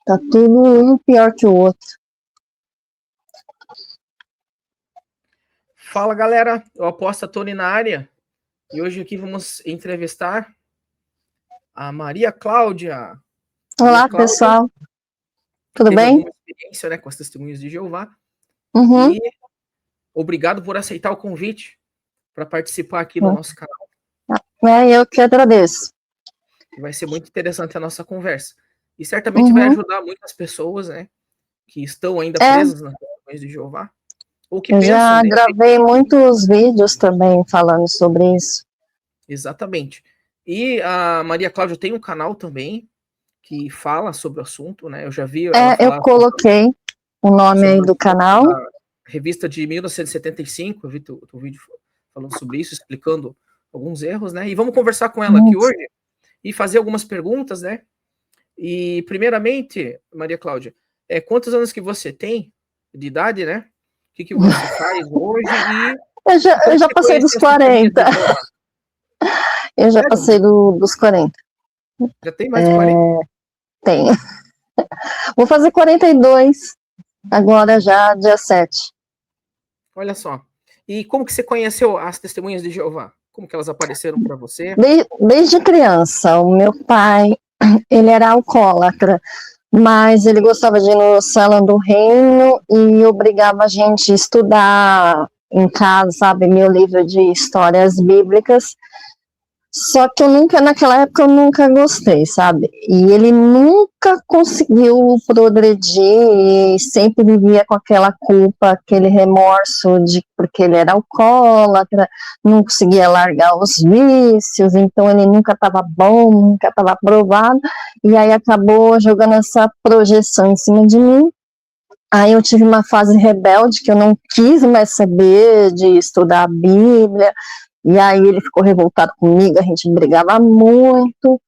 Tá tudo um pior que o outro. Fala, galera. Eu aposto a Tony na área. E hoje aqui vamos entrevistar a Maria Cláudia. Olá, Maria Cláudia pessoal. Tudo teve bem? alguma experiência, né, com as Testemunhas de Jeová. Uhum. E obrigado por aceitar o convite para participar aqui do nosso canal. Eu que agradeço. Vai ser muito interessante a nossa conversa. E certamente vai ajudar muitas pessoas, né, que estão ainda presas nas Testemunhas de Jeová. Ou que Eu pensam, já né? gravei muitos vídeos também falando sobre isso. Exatamente. E a Maria Cláudia tem um canal também que fala sobre o assunto, né? Eu já vi ela Eu falar coloquei o nome aí do canal. a revista de 1975, eu vi teu vídeo falando sobre isso, explicando alguns erros, né? E vamos conversar com ela aqui hoje e fazer algumas perguntas, né? E, primeiramente, Maria Cláudia, quantos anos que você tem de idade, né? O que você faz hoje e... Eu já passei dos 40. Eu já passei dos 40. Já tem mais de 40? Tenho. Vou fazer 42 agora já, dia 7. Olha só. E como que você conheceu as Testemunhas de Jeová? Como que elas apareceram para você? Desde criança. O meu pai, ele era alcoólatra, mas ele gostava de ir no Salão do Reino e obrigava a gente a estudar em casa, sabe, meu livro de histórias bíblicas. Só que naquela época eu nunca gostei, sabe? E ele nunca conseguiu progredir e sempre vivia com aquela culpa, aquele remorso porque ele era alcoólatra, não conseguia largar os vícios, então ele nunca estava bom, nunca estava aprovado, e aí acabou jogando essa projeção em cima de mim. Aí eu tive uma fase rebelde que eu não quis mais saber de estudar a Bíblia. E aí ele ficou revoltado comigo, a gente brigava muito.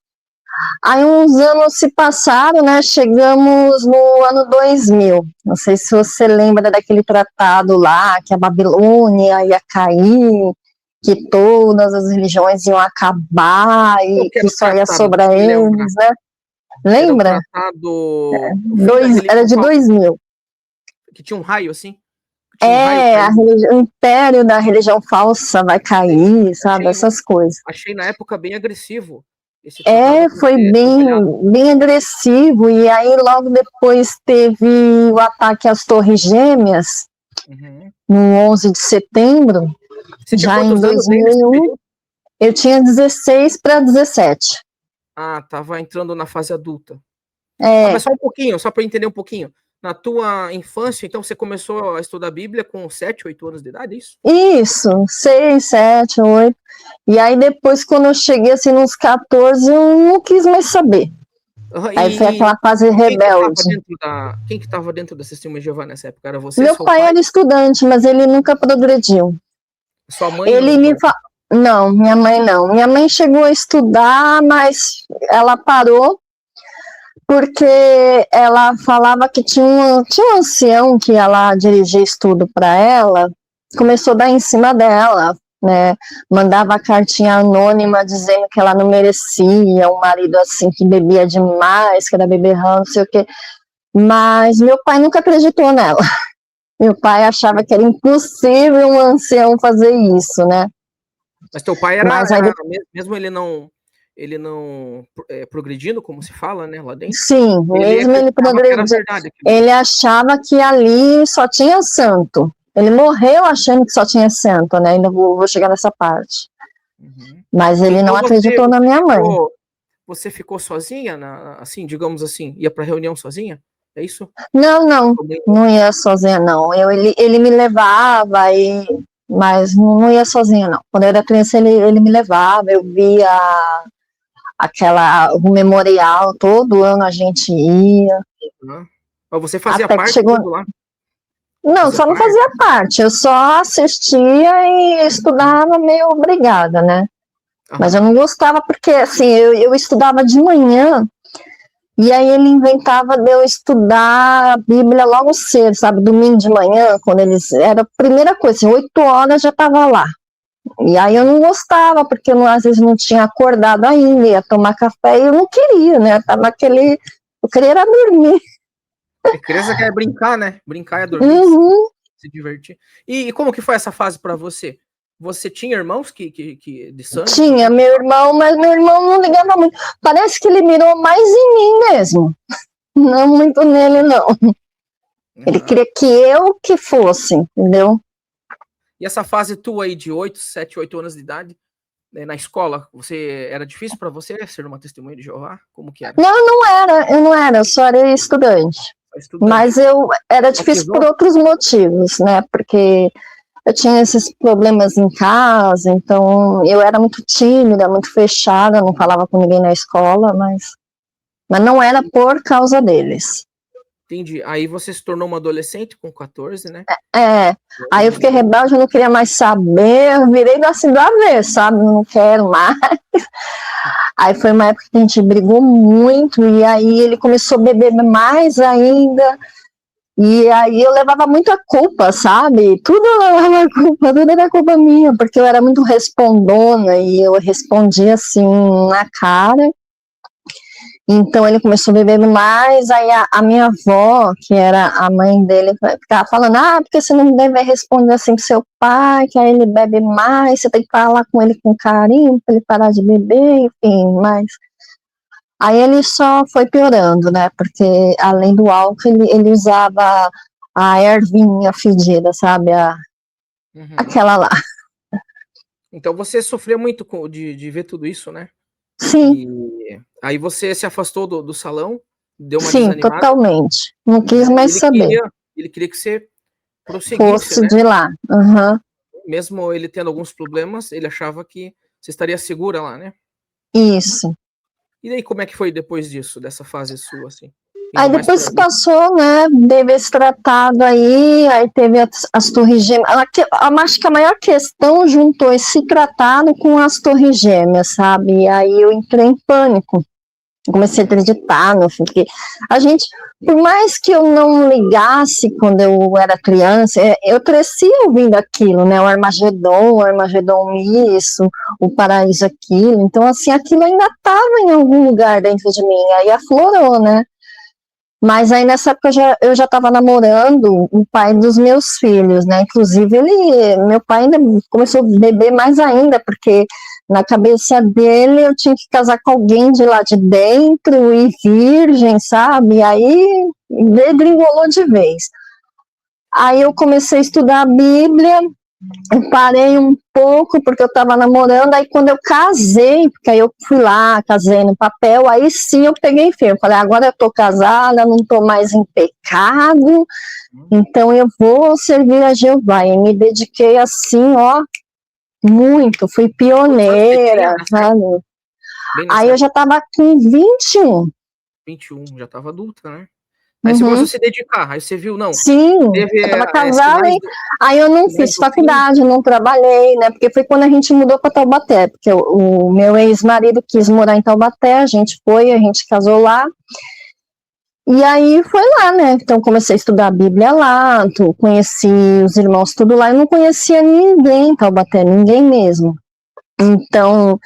Aí uns anos se passaram, né? Chegamos no ano 2000. Não sei se você lembra daquele tratado lá, que a Babilônia ia cair, que todas as religiões iam acabar e que só ia sobrar eles, né? Lembra? Era de 2000. Que tinha um raio assim? O império da religião falsa vai cair, sabe? Essas coisas. Achei na época bem agressivo. Foi bem agressivo. E aí logo depois teve o ataque às Torres Gêmeas, no 11 de setembro, já em 2001. Eu tinha 16 para 17. Ah, tava entrando na fase adulta. É. Mas só um pouquinho, só para entender um pouquinho. Na tua infância, então, você começou a estudar a Bíblia com 7, 8 anos de idade, é isso? Isso, 6, 7, 8. E aí depois, quando eu cheguei assim nos 14, eu não quis mais saber. Aí foi aquela fase rebelde. Quem que estava dentro da Testemunha de Jeová nessa época? Era você? Meu pai era estudante, mas ele nunca progrediu. Sua mãe Não, minha mãe não. Minha mãe chegou a estudar, mas ela parou porque ela falava que tinha um ancião que ia lá dirigir estudo para ela, começou a dar em cima dela, né? Mandava cartinha anônima dizendo que ela não merecia um marido assim que bebia demais, que era beberrão, não sei o quê. Mas meu pai nunca acreditou nela. Meu pai achava que era impossível um ancião fazer isso, né? Mas teu pai era mesmo ele não progredindo, como se fala, né, lá dentro? Sim, mesmo ele progredindo. Ele achava que ali só tinha santo. Ele morreu achando que só tinha santo, né? Ainda vou chegar nessa parte. Mas ele não acreditou na minha mãe. Você ficou sozinha, assim, digamos assim, ia para reunião sozinha? É isso? Não ia sozinha, não. Ele me levava, mas não ia sozinha, não. Quando eu era criança, ele me levava, eu via o memorial, todo ano a gente ia. Mas você fazia parte tudo lá? Não, só não fazia parte, eu só assistia e estudava meio obrigada, né? Mas eu não gostava porque, assim, eu estudava de manhã e aí ele inventava de eu estudar a Bíblia logo cedo, sabe? Domingo de manhã, quando era a primeira coisa, assim, 8 horas já estava lá. E aí eu não gostava, porque eu, às vezes não tinha acordado ainda, ia tomar café e eu não queria, né? Eu queria era dormir. E criança quer brincar, né? Brincar é dormir, Uhum. se divertir. E como que foi essa fase para você? Você tinha irmãos que de sangue Tinha também? meu irmão, mas meu irmão não ligava muito. Parece que ele mirou mais em mim mesmo. Não muito nele, não. Ele Uhum. queria que eu que fosse, entendeu? E essa fase tua aí de 8, 7, 8 anos de idade, né, na escola, era difícil para você ser uma testemunha de Jeová? Como que era? Não, eu não era, eu só era estudante. Estudante. Mas eu era difícil por Batizou? outros motivos, né? Porque eu tinha esses problemas em casa, então eu era muito tímida, muito fechada, não falava com ninguém na escola, mas não era por causa deles. Entendi. Aí você se tornou uma adolescente com 14, né? É, aí eu fiquei rebelde, eu não queria mais saber, eu virei assim do avesso, sabe? Não quero mais. Aí foi uma época que a gente brigou muito, e aí ele começou a beber mais ainda, e aí eu levava muita culpa, sabe? Tudo eu levava culpa, tudo era culpa minha, porque eu era muito respondona, e eu respondia assim, na cara. Então ele começou a beber mais, aí a minha avó, que era a mãe dele, ficava falando, porque você não deve responder assim pro seu pai, que aí ele bebe mais, você tem que falar com ele com carinho, para ele parar de beber, enfim, mas aí ele só foi piorando, né, porque além do álcool, ele usava a ervinha fedida, sabe, Uhum. aquela lá. Então você sofreu muito de ver tudo isso, né? Sim, E aí você se afastou do salão, deu uma sim, desanimada, totalmente. Não quis né? mais saber. Ele queria que você prosseguisse, Fosse né? de lá. Uhum. Mesmo ele tendo alguns problemas, ele achava que você estaria segura lá, né? Isso. E daí como é que foi depois disso, dessa fase sua, assim? Aí Indo mais depois pra que vida. passou, né, teve esse tratado aí teve as torres gêmeas. Acho que a maior questão juntou esse tratado com as torres gêmeas, sabe? E aí eu entrei em pânico. Comecei a acreditar no fim, porque a gente, por mais que eu não ligasse quando eu era criança, eu cresci ouvindo aquilo, né? O Armagedon isso, o paraíso aquilo. Então, assim, aquilo ainda estava em algum lugar dentro de mim. Aí aflorou, né? Mas aí nessa época eu já estava namorando o pai dos meus filhos, né? Inclusive meu pai ainda começou a beber mais ainda, porque na cabeça dele eu tinha que casar com alguém de lá de dentro e virgem, sabe? E aí degringolou de vez. Aí eu comecei a estudar a Bíblia, eu parei um pouco porque eu estava namorando, aí quando eu casei, porque aí eu fui lá, casei no papel, aí sim eu peguei firme, falei, agora eu estou casada, não estou mais em pecado, então eu vou servir a Jeová, e me dediquei assim, ó, muito, fui Quantos anos você tinha pioneira, nessa sabe? época? Bem Aí nessa eu já época? estava com 21. 21, já estava adulta, né? Aí você começou a Uhum. se dedicar, aí você viu, não, Sim, teve eu estava casada, sinais, aí eu não sinais fiz do fim. faculdade, não trabalhei, né? Porque foi quando a gente mudou para Taubaté, porque o meu ex-marido quis morar em Taubaté, a gente foi, a gente casou lá, e aí foi lá, né? Então comecei a estudar a Bíblia lá, conheci os irmãos tudo lá, eu não conhecia ninguém em Taubaté, ninguém mesmo. Então,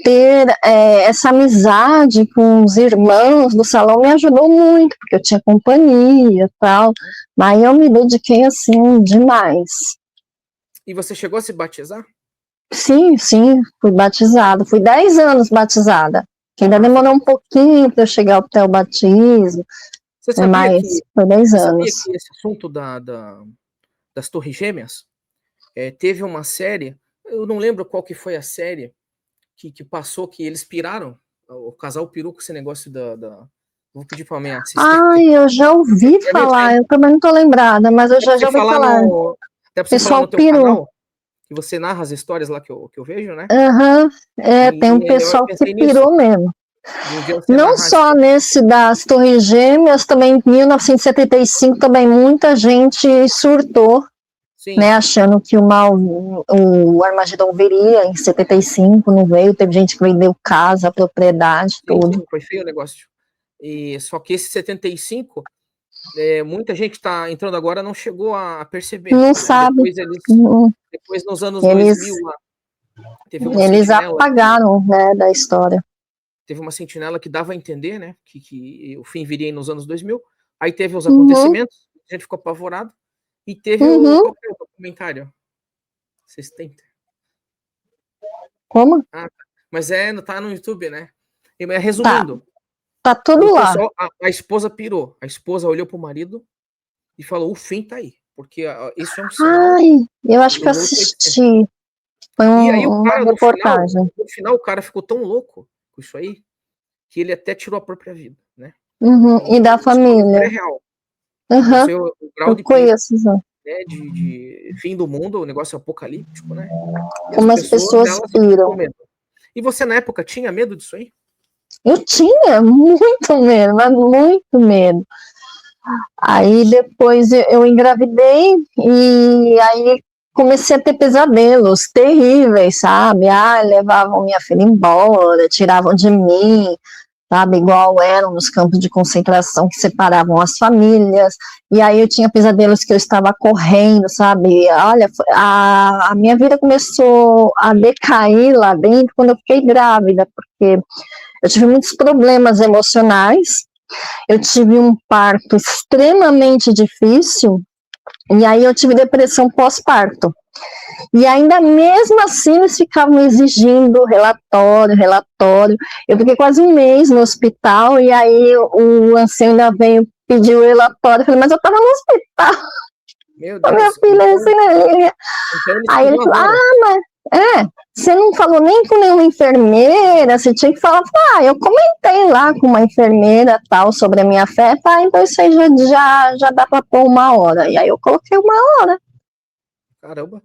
ter essa amizade com os irmãos do salão me ajudou muito, porque eu tinha companhia e tal, mas eu me dediquei assim demais. E você chegou a se batizar? Sim, sim, fui batizada, fui 10 anos batizada, que ainda Foi demorou um 10. pouquinho para eu chegar até o batismo, Você né, sabia mas que, foi 10 você sabia anos. que esse assunto das Torres Gêmeas teve uma série, eu não lembro qual que foi a série que passou, que eles piraram, o casal pirou com esse negócio vou pedir para minha assistente. Ai, eu já ouvi Realmente, falar, eu também não estou lembrada, mas eu até para você já ouvi falar falar. O até para você falar pessoal no teu pirou. canal, que você narra as histórias lá que eu vejo, né? Uhum. Tem um Eu pessoal que pensei nisso, pirou mesmo. de um dia você Não narrar só nesse das Torres Gêmeas, também em 1975 também muita gente surtou, né, sim, achando que o Armagedon viria em 75, não veio, teve gente que vendeu casa, propriedade, sim, tudo. sim, foi feio o negócio. E só que esse 75, muita gente que está entrando agora não chegou a perceber, Não né? sabe, não- Depois nos anos eles, 2000, lá, teve uma eles sentinela apagaram, né, da história. dava a entender, né, que o fim viria nos anos 2000. Aí teve os acontecimentos, a gente ficou apavorado, e teve qual que é o documentário? Vocês têm? Como? Ah, tá. Mas tá no YouTube, né? Tá, Resumindo, tá tudo o lá. pessoal, a esposa pirou, a esposa olhou pro marido e falou, o fim tá aí, porque isso é um sinal Ai, eu acho do que eu novo feiticeiro. assisti. Foi E aí o uma cara, reportagem. no final o cara ficou tão louco com isso aí, que ele até tirou a própria vida, né? E da Então, isso é uma história família. real. Pra você ver o grau Eu de perigo, conheço, já. né, de fim do mundo, o negócio apocalíptico, né? E as Como as pessoas, pessoas elas ficam com piram. medo. E você, na época, tinha medo disso aí? Eu tinha muito medo, mas muito medo. Aí depois eu engravidei e aí comecei a ter pesadelos terríveis, sabe? Ah, levavam minha filha embora, tiravam de mim, sabe? Igual eram nos campos de concentração que separavam as famílias. E aí eu tinha pesadelos que eu estava correndo, sabe? Olha, a minha vida começou a decair lá dentro quando eu fiquei grávida, porque eu tive muitos problemas emocionais. Eu tive um parto extremamente difícil e aí eu tive depressão pós-parto. E ainda mesmo assim eles ficavam exigindo relatório, relatório. Eu fiquei quase um mês no hospital e aí o ancião ainda veio pedir o relatório. Eu falei, mas eu estava no hospital, Meu a minha Deus. filha recém-nascida. Então eles Aí ele queriam falou, agora. você não falou nem com nenhuma enfermeira, você tinha que falar, eu comentei lá com uma enfermeira tal sobre a minha fé, tá, então isso aí já dá para pôr 1 hora. E aí eu coloquei 1 hora. Caramba.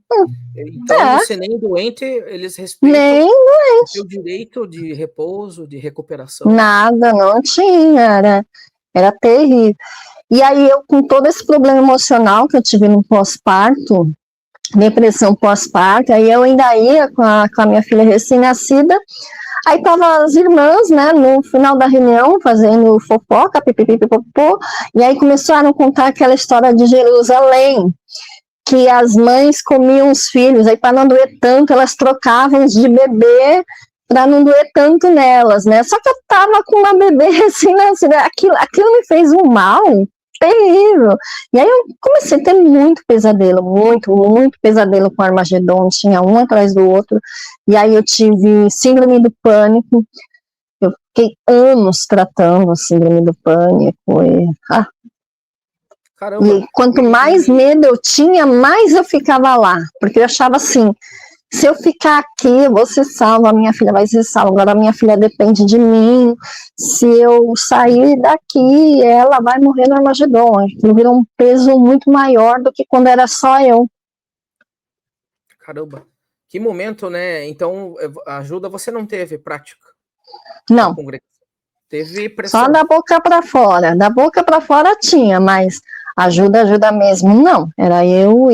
Então É, você nem doente, eles respeitam nem o seu direito de repouso, de recuperação. nada, não tinha, era terrível. E aí eu, com todo esse problema emocional que eu tive no pós-parto, depressão pós-parto, aí eu ainda ia com a minha filha recém-nascida. Aí tava as irmãs, né, no final da reunião, fazendo fofoca, pipipipopô, e aí começaram a contar aquela história de Jerusalém, que as mães comiam os filhos, aí para não doer tanto, elas trocavam de bebê para não doer tanto nelas, né? Só que eu tava com uma bebê recém-nascida, aquilo me fez um mal terrível. E aí eu comecei a ter muito pesadelo, muito pesadelo com Armagedon, tinha um atrás do outro. E aí eu tive síndrome do pânico. Eu fiquei anos tratando a síndrome do pânico. Caramba. E quanto mais medo eu tinha, mais eu ficava lá. Porque eu achava assim, se eu ficar aqui, eu vou ser salva, a minha filha vai ser salva, agora a minha filha depende de mim. Se eu sair daqui, ela vai morrer no Armagedon. Aquilo virou um peso muito maior do que quando era só eu. Caramba. Que momento, né? Então, a ajuda você não teve prática na Não, congregação. Teve só pressão. da boca para fora. Da boca para fora tinha, mas ajuda mesmo, não. Era eu.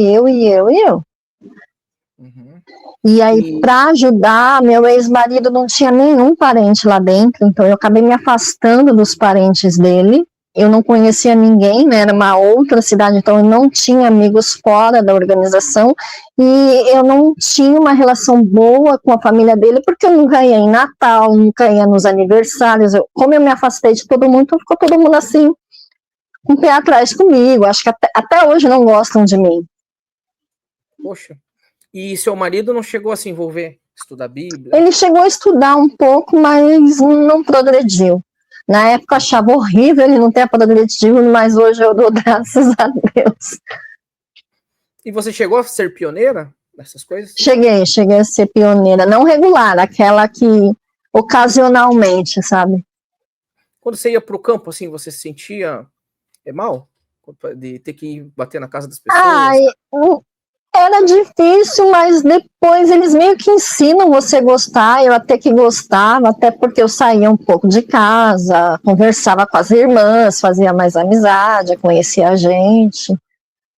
Uhum. E aí, para ajudar, meu ex-marido não tinha nenhum parente lá dentro, então eu acabei me afastando dos parentes dele. Eu não conhecia ninguém, né? Era uma outra cidade, então eu não tinha amigos fora da organização e eu não tinha uma relação boa com a família dele, porque eu nunca ia em Natal, nunca ia nos aniversários. Como eu me afastei de todo mundo, então ficou todo mundo assim, com o pé atrás comigo. Acho que até hoje não gostam de mim. Poxa. E seu marido não chegou a se envolver? Estudar Bíblia? Ele chegou a estudar um pouco, mas não progrediu. Na época eu achava horrível ele não ter progredido, mas hoje eu dou graças a Deus. E você chegou a ser pioneira nessas coisas? Cheguei a ser pioneira, não regular, aquela que ocasionalmente, sabe? Quando você ia para o campo, assim, você se sentia mal? De ter que ir bater na casa das pessoas? Era difícil, mas depois eles meio que ensinam você a gostar. Eu até que gostava, até porque eu saía um pouco de casa, conversava com as irmãs, fazia mais amizade, conhecia a gente.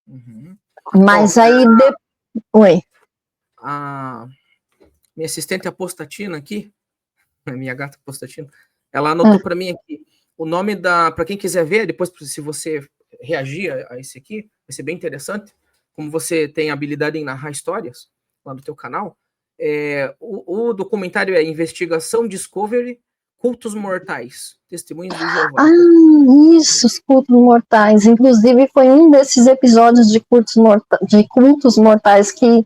Uhum. Mas aí. Oi. A minha assistente Apostatina aqui, a minha gata Apostatina, ela anotou para mim aqui o nome da. Para quem quiser ver, depois, se você reagir a esse aqui, vai ser bem interessante. Como você tem habilidade em narrar histórias lá no teu canal. O documentário é Investigação Discovery cultos mortais, testemunhos de Jeová. Ah, isso, os cultos mortais. Inclusive, foi um desses episódios de cultos mortais que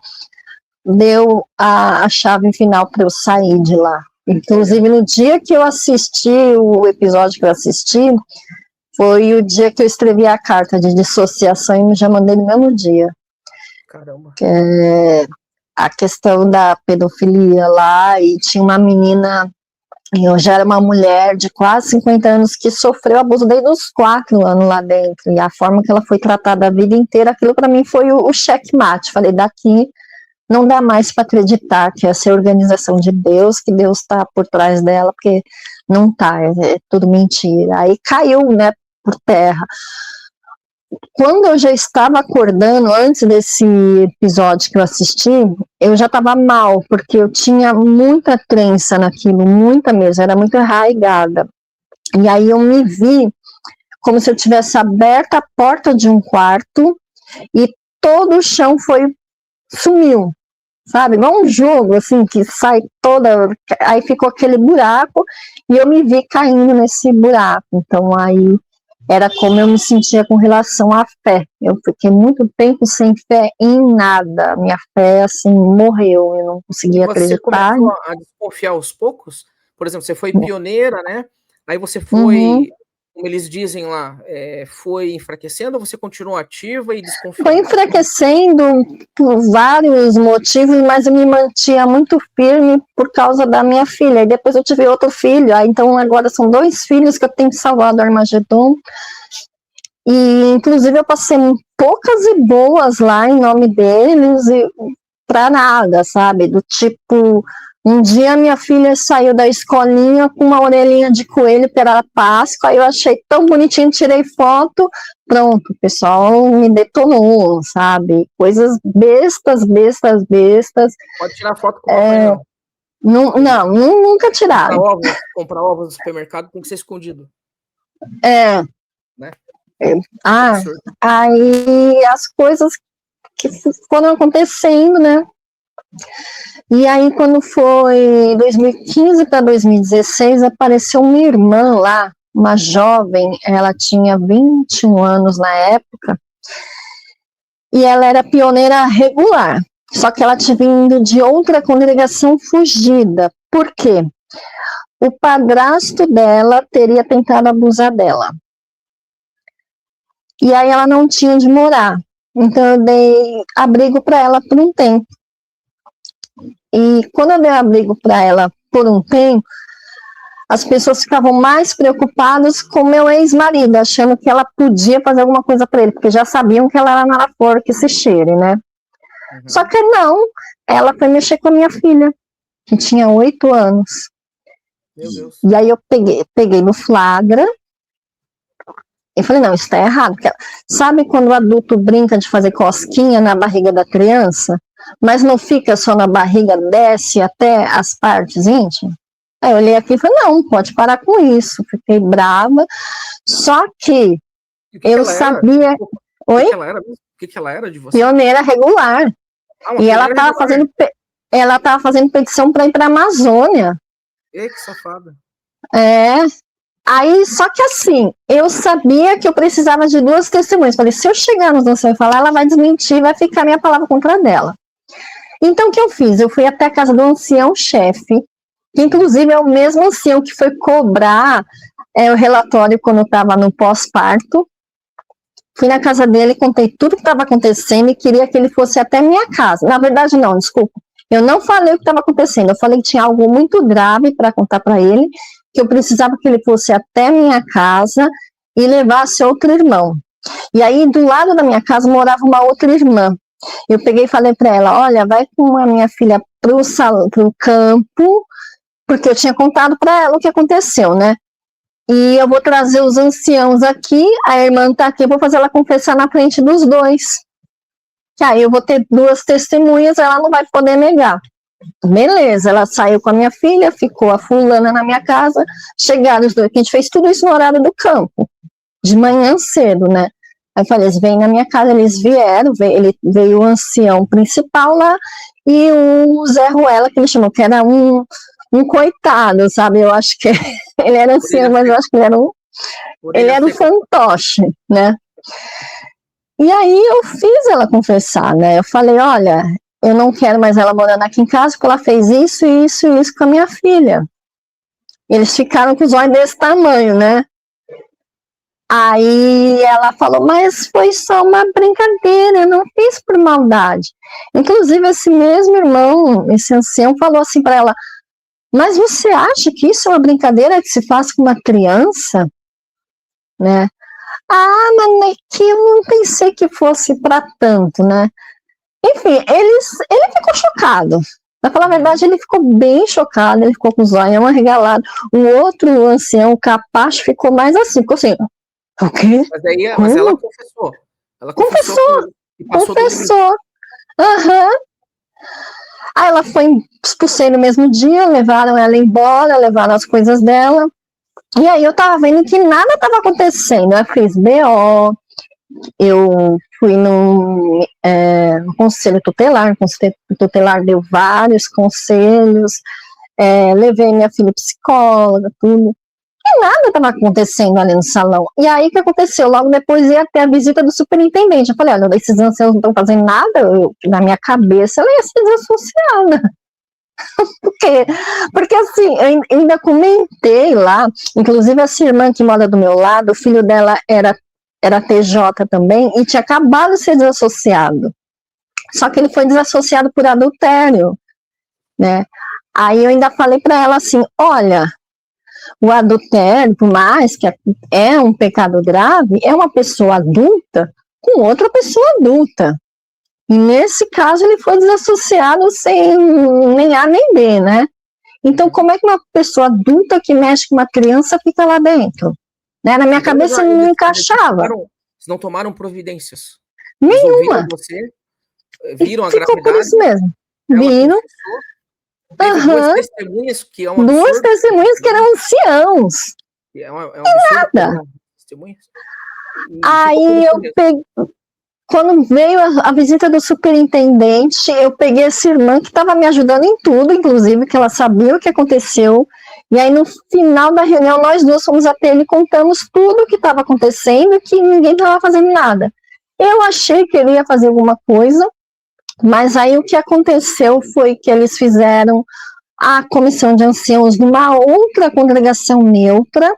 deu a chave final para eu sair de lá. Inclusive, no dia que eu assisti, o episódio que eu assisti, foi o dia que eu escrevi a carta de dissociação e já mandei no mesmo dia. Caramba. A questão da pedofilia lá, e tinha uma menina, eu já era uma mulher de quase 50 anos que sofreu abuso desde os 4 anos lá dentro, e a forma que ela foi tratada a vida inteira, aquilo para mim foi o checkmate. Falei, daqui não dá mais para acreditar que essa é a organização de Deus, que Deus está por trás dela, porque não tá, é tudo mentira. Aí caiu, né, por terra. Quando eu já estava acordando, antes desse episódio que eu assisti, eu já estava mal, porque eu tinha muita crença naquilo, muita mesmo, era muito arraigada. E aí eu me vi como se eu tivesse aberto a porta de um quarto e todo o chão sumiu, sabe? Igual um jogo, assim, que sai toda, aí ficou aquele buraco e eu me vi caindo nesse buraco. Então aí era como eu me sentia com relação à fé. Eu fiquei muito tempo sem fé em nada. Minha fé, assim, morreu. Eu não conseguia acreditar. Você começou a desconfiar aos poucos? Por exemplo, você foi pioneira, né? Aí você foi, como eles dizem lá, foi enfraquecendo ou você continuou ativa e desconfiando? Foi enfraquecendo por vários motivos, mas eu me mantinha muito firme por causa da minha filha. E depois eu tive outro filho, então agora são 2 filhos que eu tenho que salvar do Armagedon. E inclusive eu passei poucas e boas lá em nome deles e pra nada, sabe? Do tipo, um dia minha filha saiu da escolinha com uma orelhinha de coelho, que era Páscoa, aí eu achei tão bonitinho, tirei foto, pronto, o pessoal me detonou, sabe? Coisas bestas. Pode tirar foto com o papai, não, nunca tiraram. Comprar ovos no supermercado tem que ser escondido. Né? Aí as coisas que foram acontecendo, né? E aí, quando foi 2015 para 2016, apareceu uma irmã lá, uma jovem, ela tinha 21 anos na época, e ela era pioneira regular, só que ela tinha vindo de outra congregação fugida. Por quê? O padrasto dela teria tentado abusar dela. E aí ela não tinha onde morar. Então eu dei abrigo para ela por um tempo. E quando eu dei abrigo para ela por um tempo, as pessoas ficavam mais preocupadas com meu ex-marido, achando que ela podia fazer alguma coisa para ele, porque já sabiam que ela era nada flor que se cheire, né? Uhum. Só que não, ela foi mexer com a minha filha, que tinha 8 anos. Meu Deus. E aí eu peguei no flagra, e falei, não, isso tá errado. Porque, sabe quando o adulto brinca de fazer cosquinha na barriga da criança, mas não fica só na barriga, desce até as partes íntimas? Aí eu olhei aqui e falei, não, pode parar com isso. Fiquei brava, só que eu sabia... Oi? O que ela era de você? Pioneira regular. E ela estava fazendo petição para ir para a Amazônia. Ei, que safada. Aí, só que assim, eu sabia que eu precisava de 2 testemunhas. Falei, se eu chegar no ancião e falar, ela vai desmentir, vai ficar minha palavra contra dela. Então, o que eu fiz? Eu fui até a casa do ancião-chefe, que inclusive é o mesmo ancião que foi cobrar o relatório quando eu estava no pós-parto. Fui na casa dele, contei tudo que estava acontecendo e queria que ele fosse até minha casa. Na verdade, não, desculpa. Eu não falei o que estava acontecendo, eu falei que tinha algo muito grave para contar para ele, que eu precisava que ele fosse até minha casa e levasse outro irmão. E aí, do lado da minha casa, morava uma outra irmã. Eu peguei e falei para ela, olha, vai com a minha filha pro campo, porque eu tinha contado para ela o que aconteceu, né? E eu vou trazer os anciãos aqui, a irmã tá aqui, eu vou fazer ela confessar na frente dos 2. Que aí eu vou ter 2 testemunhas, ela não vai poder negar. Beleza, ela saiu com a minha filha, ficou a fulana na minha casa, chegaram os 2, que a gente fez tudo isso no horário do campo, de manhã cedo, né? Aí eu falei, eles vêm na minha casa, eles vieram, veio o ancião principal lá, e o Zé Ruela, que ele chamou, que era um um coitado, sabe? Eu acho que ele era ancião, mas eu acho que ele era um fantoche, né? E aí eu fiz ela confessar, né? Eu falei, olha, eu não quero mais ela morando aqui em casa porque ela fez isso, isso e isso com a minha filha. Eles ficaram com os olhos desse tamanho, né? Aí ela falou, mas foi só uma brincadeira, eu não fiz por maldade. Inclusive, esse mesmo irmão, esse ancião, falou assim para ela, mas você acha que isso é uma brincadeira que se faz com uma criança? Né? Ah, mas é que eu não pensei que fosse para tanto, né? Enfim, ele ficou chocado. Pra falar a verdade, ele ficou bem chocado, ele ficou com os olhos arregalados. O outro ancião, o capacho, ficou mais assim, ficou assim, o quê? Mas ela confessou. Ela confessou. Aham. Aí ela foi expulsei no mesmo dia, levaram ela embora, levaram as coisas dela. E aí eu tava vendo que nada estava acontecendo. Eu fiz BO, eu fui no conselho tutelar, o conselho tutelar deu vários conselhos, levei minha filha psicóloga, tudo. E nada estava acontecendo ali no salão. E aí o que aconteceu? Logo depois ia ter a visita do superintendente. Eu falei, olha, esses anciãos não estão fazendo nada, na minha cabeça ela ia ser desassociada. Porque assim, eu ainda comentei lá, inclusive essa irmã que mora do meu lado, o filho dela era TJ também, e tinha acabado de ser desassociado. Só que ele foi desassociado por adultério, né? Aí eu ainda falei para ela assim, olha, o adultério, por mais que é um pecado grave, é uma pessoa adulta com outra pessoa adulta. E nesse caso ele foi desassociado sem nem A nem B, né? Então como é que uma pessoa adulta que mexe com uma criança fica lá dentro? Né? Na minha cabeça não encaixava. Vocês não tomaram providências? Nenhuma. Você, viram a ficou gravidade? Por isso mesmo. Viram. Duas testemunhas que é um absurdo. Duas testemunhas que eram anciãos. É um absurdo. Nada. Aí eu peguei. Quando veio a visita do superintendente, eu peguei essa irmã que estava me ajudando em tudo, inclusive, que ela sabia o que aconteceu. E aí, no final da reunião, nós duas fomos até ele e contamos tudo o que estava acontecendo, que ninguém estava fazendo nada. Eu achei que ele ia fazer alguma coisa, mas aí o que aconteceu foi que eles fizeram a comissão de anciãos numa outra congregação neutra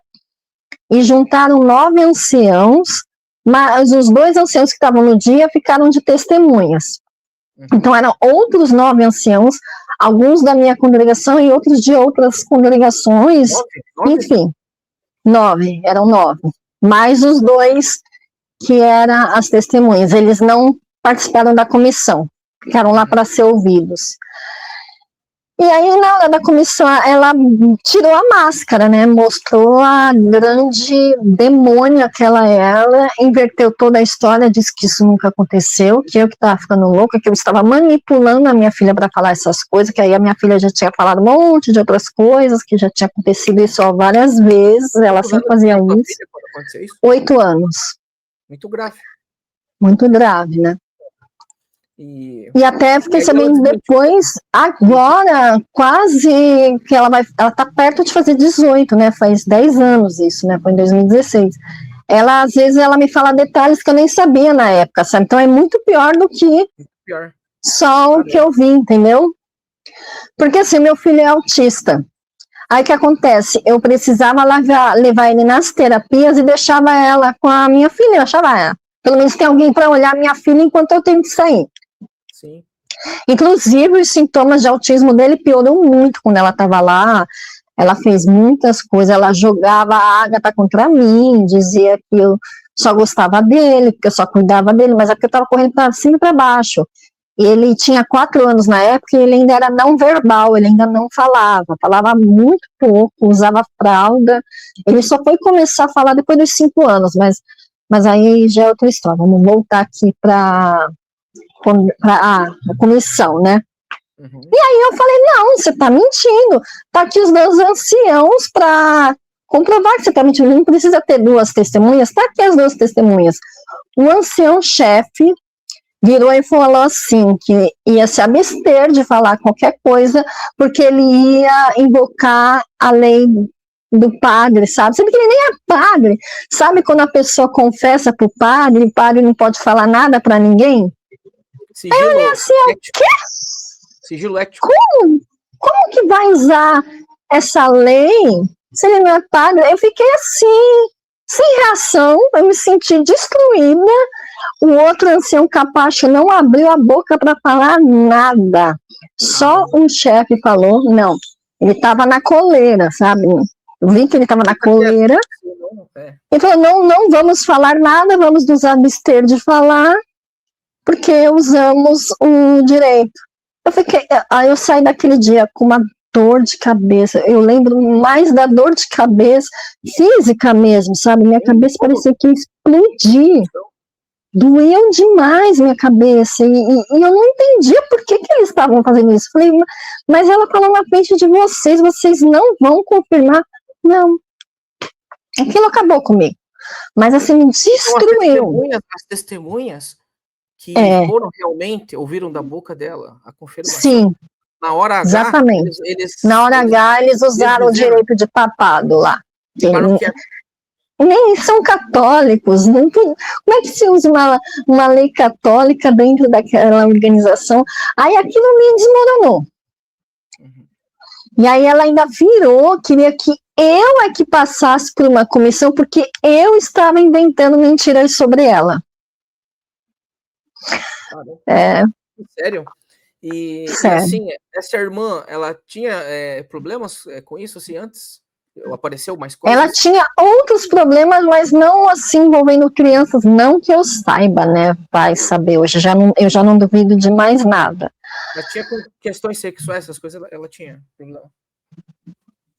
e juntaram 9 anciãos, mas os 2 anciãos que estavam no dia ficaram de testemunhas. Então eram outros 9 anciãos, alguns da minha congregação e outros de outras congregações, enfim, 9, eram 9. Mais os 2 que eram as testemunhas, eles não participaram da comissão, ficaram lá para ser ouvidos. E aí, na hora da comissão, ela tirou a máscara, né? Mostrou a grande demônia que ela era, inverteu toda a história, disse que isso nunca aconteceu, que eu que estava ficando louca, que eu estava manipulando a minha filha para falar essas coisas, que aí a minha filha já tinha falado um monte de outras coisas, que já tinha acontecido isso várias vezes, ela sempre fazia isso. 8 anos. Muito grave. Muito grave, né? E até fiquei sabendo depois, agora, quase que ela tá perto de fazer 18, né? Faz 10 anos isso, né? Foi em 2016. Ela, às vezes, ela me fala detalhes que eu nem sabia na época, sabe? Então é muito pior do que só o que eu vi, entendeu? Porque assim, meu filho é autista. Aí o que acontece? Eu precisava levar ele nas terapias e deixava ela com a minha filha, eu achava, pelo menos tem alguém para olhar minha filha enquanto eu tenho que sair. Sim. Inclusive, os sintomas de autismo dele pioram muito quando ela estava lá. Ela fez muitas coisas, ela jogava a Agatha contra mim, dizia que eu só gostava dele, que eu só cuidava dele, mas é porque eu estava correndo para cima e para baixo. Ele tinha 4 anos na época e ele ainda era não verbal, ele ainda não falava muito pouco, usava fralda. Ele só foi começar a falar depois dos 5 anos, mas aí já é outra história. Vamos voltar aqui para a comissão, né? Uhum. E aí eu falei, não, você tá mentindo, tá aqui os 2 anciãos para comprovar que você tá mentindo, não precisa ter 2 testemunhas, tá aqui as 2 testemunhas. O ancião-chefe virou e falou assim, que ia se abster de falar qualquer coisa, porque ele ia invocar a lei do padre, sabe? Sabe que ele nem é padre. Sabe quando a pessoa confessa pro padre, e o padre não pode falar nada para ninguém? Sigilo, aí eu olhei assim, o quê? Sigilo ético. Como que vai usar essa lei se ele não é padre? Eu fiquei assim, sem reação, eu me senti destruída. O outro ancião capacho não abriu a boca para falar nada. Só um chefe falou, não, ele estava na coleira, sabe? Eu vi que ele estava na coleira. Ele falou, não vamos falar nada, vamos nos abster de falar, porque usamos o direito. Aí eu saí daquele dia com uma dor de cabeça. Eu lembro mais da dor de cabeça física mesmo, sabe? Minha cabeça parecia que ia explodir. Doeu demais minha cabeça. E eu não entendia por que eles estavam fazendo isso. Falei, mas ela falou na frente de vocês não vão confirmar. Não. Aquilo acabou comigo. Mas assim, me destruiu. As testemunhas que foram realmente, ouviram da boca dela a confirmação. Sim. Na hora H, exatamente. Na hora H, eles usaram o direito de papado lá. Nem são católicos. Não tem, como é que se usa uma lei católica dentro daquela organização? Aí aquilo me desmoronou. E aí ela ainda virou, queria que eu é que passasse por uma comissão, porque eu estava inventando mentiras sobre ela. Sério? E assim, essa irmã, ela tinha problemas com isso assim antes? Apareceu mais coisas? Ela tinha outros problemas, mas não assim envolvendo crianças, não que eu saiba, né? Vai saber, hoje eu já não duvido de mais nada. Ela tinha questões sexuais, essas coisas, ela tinha problema?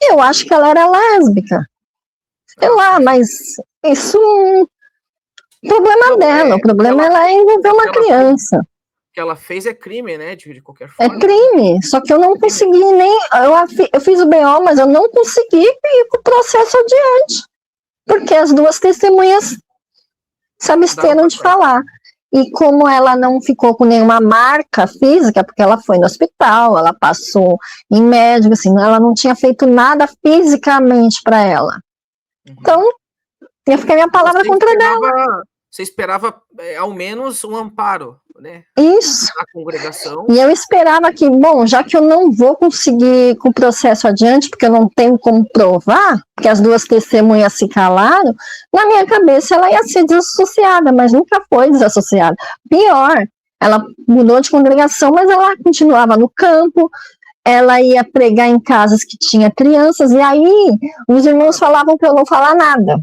Eu acho que ela era lésbica. Sei lá, mas isso problema dela, o problema ela envolver uma criança. O que ela fez é crime, né? De qualquer forma. É crime, só que eu não consegui nem. Eu fiz o BO, mas eu não consegui ir com o processo adiante. Porque as duas testemunhas se absteram de falar. E como ela não ficou com nenhuma marca física, porque ela foi no hospital, ela passou em médico, assim, ela não tinha feito nada fisicamente para ela. Então, ia ficar minha palavra contra dela. Você esperava ao menos um amparo, né? Isso. Na congregação. E eu esperava que, bom, já que eu não vou conseguir com o processo adiante, porque eu não tenho como provar, porque as duas testemunhas se calaram, na minha cabeça ela ia ser desassociada, mas nunca foi desassociada. Pior, ela mudou de congregação, mas ela continuava no campo, ela ia pregar em casas que tinha crianças, e aí os irmãos falavam para eu não falar nada.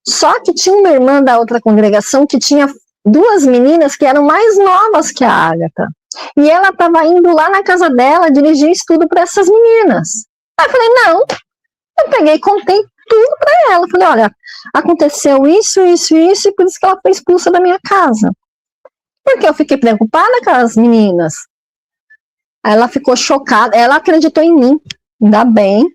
Só que tinha uma irmã da outra congregação que tinha duas meninas que eram mais novas que a Ágata. E ela estava indo lá na casa dela dirigir estudo para essas meninas. Aí eu falei, não. Eu peguei e contei tudo para ela. Falei, olha, aconteceu isso, e por isso que ela foi expulsa da minha casa. Porque eu fiquei preocupada com as meninas. Aí ela ficou chocada, ela acreditou em mim, ainda bem.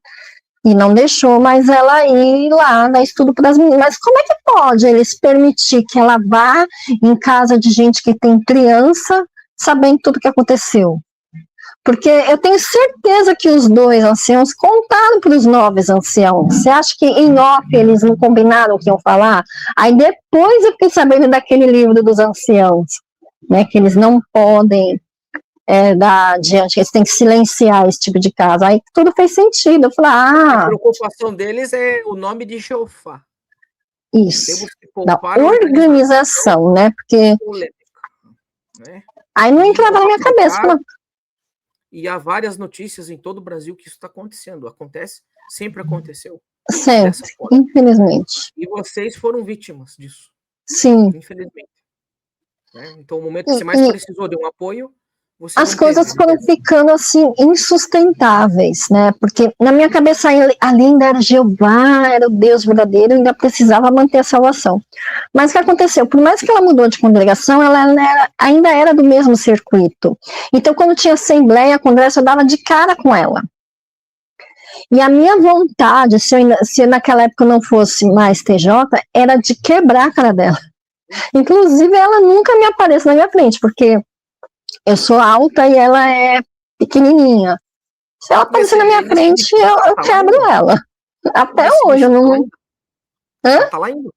E não deixou mais ela ir lá dar estudo para as meninas. Mas como é que pode eles permitir que ela vá em casa de gente que tem criança, sabendo tudo o que aconteceu? Porque eu tenho certeza que os dois anciãos contaram para os novos anciãos. Você acha que em off eles não combinaram o que iam falar? Aí depois eu fiquei sabendo daquele livro dos anciãos, né, que eles não podem dar adiante, eles têm que silenciar esse tipo de caso. Aí tudo fez sentido. Eu falei, a preocupação deles é o nome de Jeová. Isso, da organização, né? Porque né? Aí não entrava na minha cabeça. E há várias notícias em todo o Brasil que isso está acontecendo. Acontece, sempre aconteceu. Sempre, infelizmente. E vocês foram vítimas disso. Sim. Infelizmente. Né? Então, o momento que você mais precisou de um apoio, as coisas foram ficando assim insustentáveis, né? Porque na minha cabeça ali ainda era Jeová, era o Deus verdadeiro, ainda precisava manter a salvação. Mas o que aconteceu? Por mais que ela mudou de congregação, ela ainda era do mesmo circuito. Então, quando tinha assembleia, congresso, eu dava de cara com ela. E a minha vontade, se naquela época eu não fosse mais TJ, era de quebrar a cara dela. Inclusive, ela nunca me aparece na minha frente, porque eu sou alta e ela é pequenininha. Se ela aparecer na minha frente, eu quebro ela. Até hoje, eu não... Ela tá lá ainda?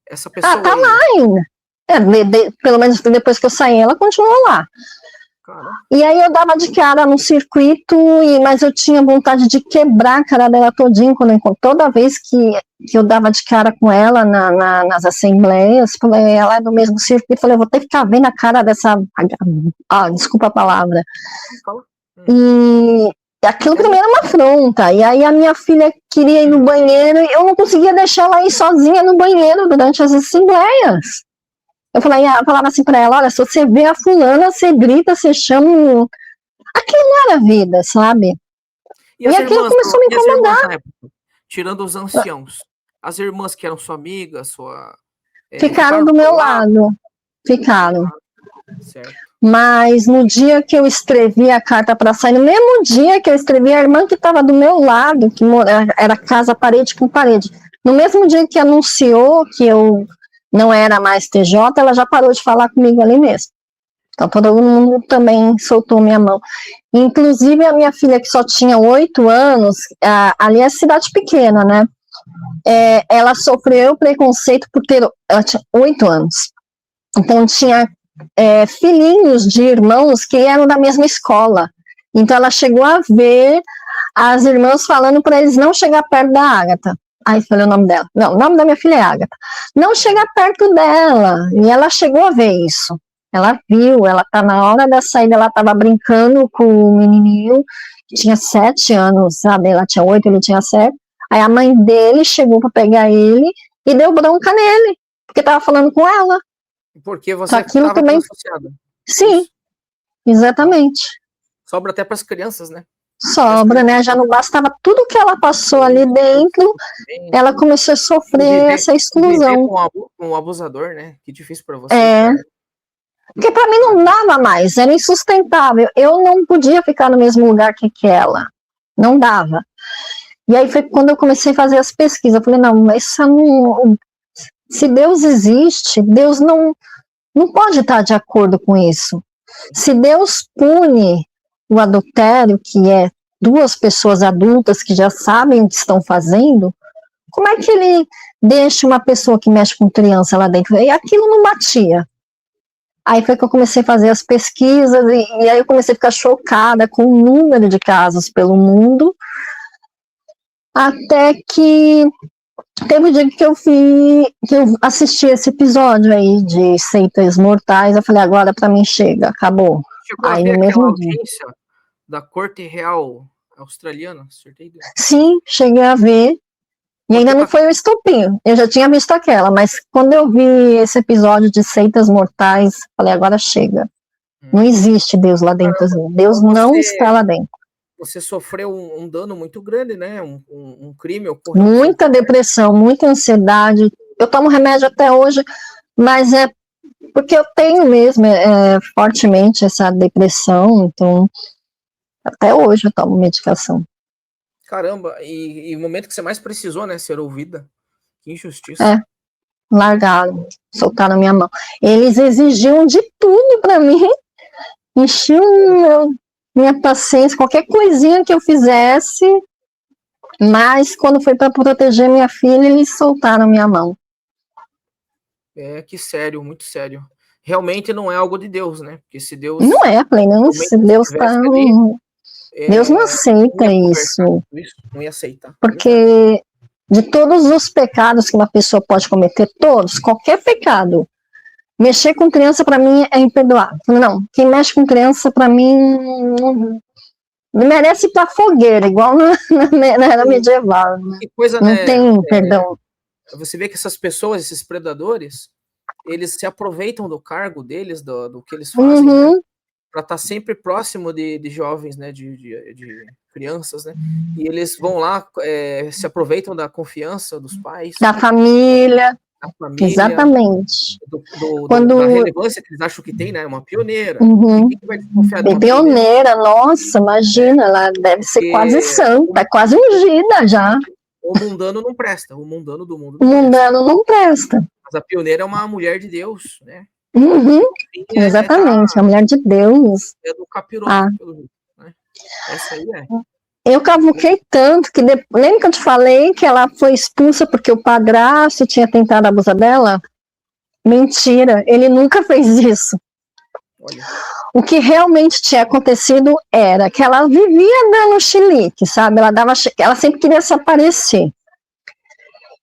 Essa pessoa tá lá ainda. Pelo menos depois que eu saí, ela continuou lá. Caramba. E aí eu dava de cara no circuito, mas eu tinha vontade de quebrar a cara dela todinha, toda vez que eu dava de cara com ela nas assembleias, falei, ela é do mesmo circuito, falei, eu vou ter que ficar vendo a cara dessa... desculpa a palavra. E aquilo pra mim era uma afronta. E aí a minha filha queria ir no banheiro e eu não conseguia deixar ela ir sozinha no banheiro durante as assembleias. Eu falava assim pra ela, olha, se você vê a fulana, você grita, você chama... Aquilo não era vida, sabe? E aquilo começou a me incomodar. Tirando os anciãos, as irmãs que eram sua amiga, ficaram do meu lado. Ficaram. Certo. Mas no dia que eu escrevi a carta para sair, no mesmo dia que eu escrevi, a irmã que estava do meu lado, que era casa parede com parede, no mesmo dia que anunciou que eu não era mais TJ, ela já parou de falar comigo ali mesmo. Então todo mundo também soltou minha mão. Inclusive a minha filha, que só tinha 8 anos, ali é cidade pequena, né? Ela sofreu preconceito por ter... Ela tinha 8 anos. Então tinha filhinhos de irmãos que eram da mesma escola. Então ela chegou a ver as irmãs falando para eles não chegar perto da Ágata. Aí falei o nome dela. Não, o nome da minha filha é Ágata. Não chegar perto dela. E ela chegou a ver isso. Ela viu, ela tá na hora da saída, ela tava brincando com o menininho, que tinha 7 anos, sabe? Ela tinha 8, ele tinha 7. Aí a mãe dele chegou para pegar ele e deu bronca nele, porque tava falando com ela. Porque você estava também associada. Sim, isso. Exatamente. Sobra até para as crianças, né? Sobra, né? Já não bastava tudo que ela passou ali dentro, ela começou a sofrer essa exclusão. Com um abusador, né? Que difícil para você. Porque para mim não dava mais, era insustentável. Eu não podia ficar no mesmo lugar que ela. Não dava. E aí foi quando eu comecei a fazer as pesquisas. Eu falei, não, essa não... Se Deus existe, Deus não pode estar de acordo com isso. Se Deus pune o adultério, que é 2 pessoas adultas que já sabem o que estão fazendo, como é que ele deixa uma pessoa que mexe com criança lá dentro? E aquilo não batia. Aí foi que eu comecei a fazer as pesquisas, e aí eu comecei a ficar chocada com o número de casos pelo mundo, até que teve um dia que eu assisti esse episódio aí de Seitas Mortais, eu falei, agora pra mim chega, acabou. Chegou aí no mesmo audiência da Corte Real Australiana? Sim, cheguei a ver. E ainda não foi o estopim, eu já tinha visto aquela, mas quando eu vi esse episódio de Seitas Mortais, falei, agora chega. Não existe Deus lá dentro, Deus não está lá dentro. Você sofreu um dano muito grande, né? Um crime ocorreu. Muita depressão, muita ansiedade. Eu tomo remédio até hoje, mas é porque eu tenho mesmo fortemente essa depressão, então até hoje eu tomo medicação. Caramba, e o momento que você mais precisou, né, ser ouvida, que injustiça. Largaram, soltaram minha mão. Eles exigiam de tudo para mim, enchiam minha paciência, qualquer coisinha que eu fizesse, mas quando foi para proteger minha filha, eles soltaram minha mão. Que sério, muito sério. Realmente não é algo de Deus, né? Porque se Deus... Não é, se Deus tá... Deus não aceita isso. Não ia aceitar. Porque de todos os pecados que uma pessoa pode cometer, qualquer pecado, mexer com criança para mim é imperdoável. Não, quem mexe com criança para mim não merece ir pra fogueira, igual na era medieval. Né? Que coisa, não né? Tem perdão. Você vê que essas pessoas, esses predadores, eles se aproveitam do cargo deles, do que eles fazem, né? Para estar sempre próximo de jovens, né, de crianças, né, e eles vão lá, se aproveitam da confiança dos pais, da família, exatamente, da relevância que eles acham que tem, né, uma pioneira, quem que vai desconfiar de uma pioneira, nossa, imagina, ela deve ser quase santa, quase ungida já. O mundano não presta, o mundano do mundo O não presta. mundano não presta. Mas a pioneira é uma mulher de Deus, né? Uhum, exatamente, a mulher de Deus. É do capiroto, pelo jeito, né? Essa aí é. Eu cavuquei tanto que lembra que eu te falei que ela foi expulsa porque o padrasto tinha tentado abusar dela? Mentira, ele nunca fez isso. Olha. O que realmente tinha acontecido era que ela vivia dando chilique, sabe? Ela sempre queria se aparecer.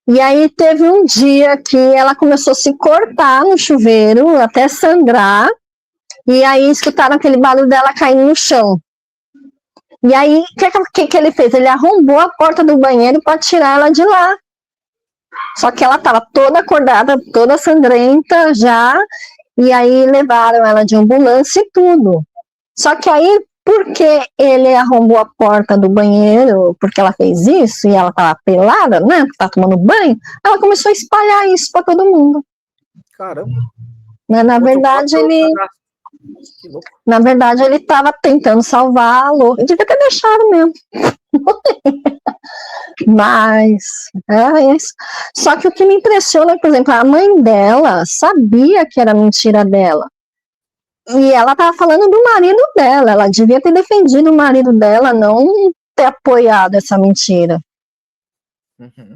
E aí teve um dia que ela começou a se cortar no chuveiro, até sangrar, e aí escutaram aquele barulho dela caindo no chão. E aí, o que ele fez? Ele arrombou a porta do banheiro para tirar ela de lá. Só que ela estava toda acordada, toda sangrenta já, e aí levaram ela de ambulância e tudo. Só que aí, porque ele arrombou a porta do banheiro, porque ela fez isso, e ela estava pelada, né, porque estava tomando banho, ela começou a espalhar isso para todo mundo. Caramba. Mas, na verdade, ele estava tentando salvá-lo. Devia ter deixado mesmo. Mas, é isso. Só que o que me impressiona, por exemplo, a mãe dela sabia que era mentira dela. E ela estava falando do marido dela. Ela devia ter defendido o marido dela, não ter apoiado essa mentira.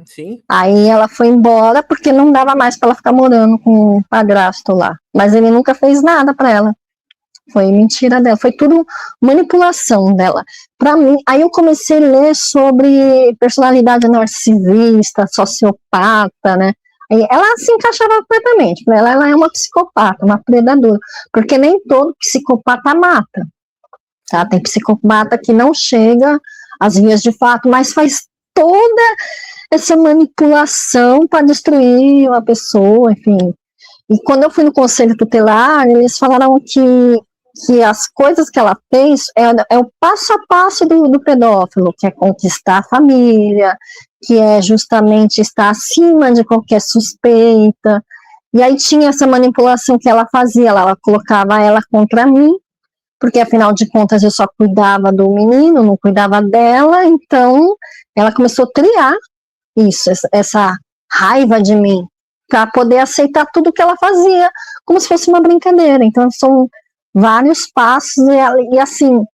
Sim. Aí ela foi embora porque não dava mais para ela ficar morando com o padrasto lá. Mas ele nunca fez nada para ela. Foi mentira dela, foi tudo manipulação dela. Para mim, aí eu comecei a ler sobre personalidade narcisista, sociopata, né? Aí ela se encaixava completamente. Para ela é uma psicopata, uma predadora, porque nem todo psicopata mata. Tá? Tem psicopata que não chega às vias de fato, mas faz toda essa manipulação para destruir uma pessoa, enfim. E quando eu fui no conselho tutelar, eles falaram que as coisas que ela fez é o passo a passo do pedófilo, que é conquistar a família, que é justamente estar acima de qualquer suspeita. E aí tinha essa manipulação que ela fazia, ela colocava ela contra mim, porque afinal de contas eu só cuidava do menino, não cuidava dela, então ela começou a criar isso, essa raiva de mim, para poder aceitar tudo que ela fazia, como se fosse uma brincadeira. Então são vários passos, e assim,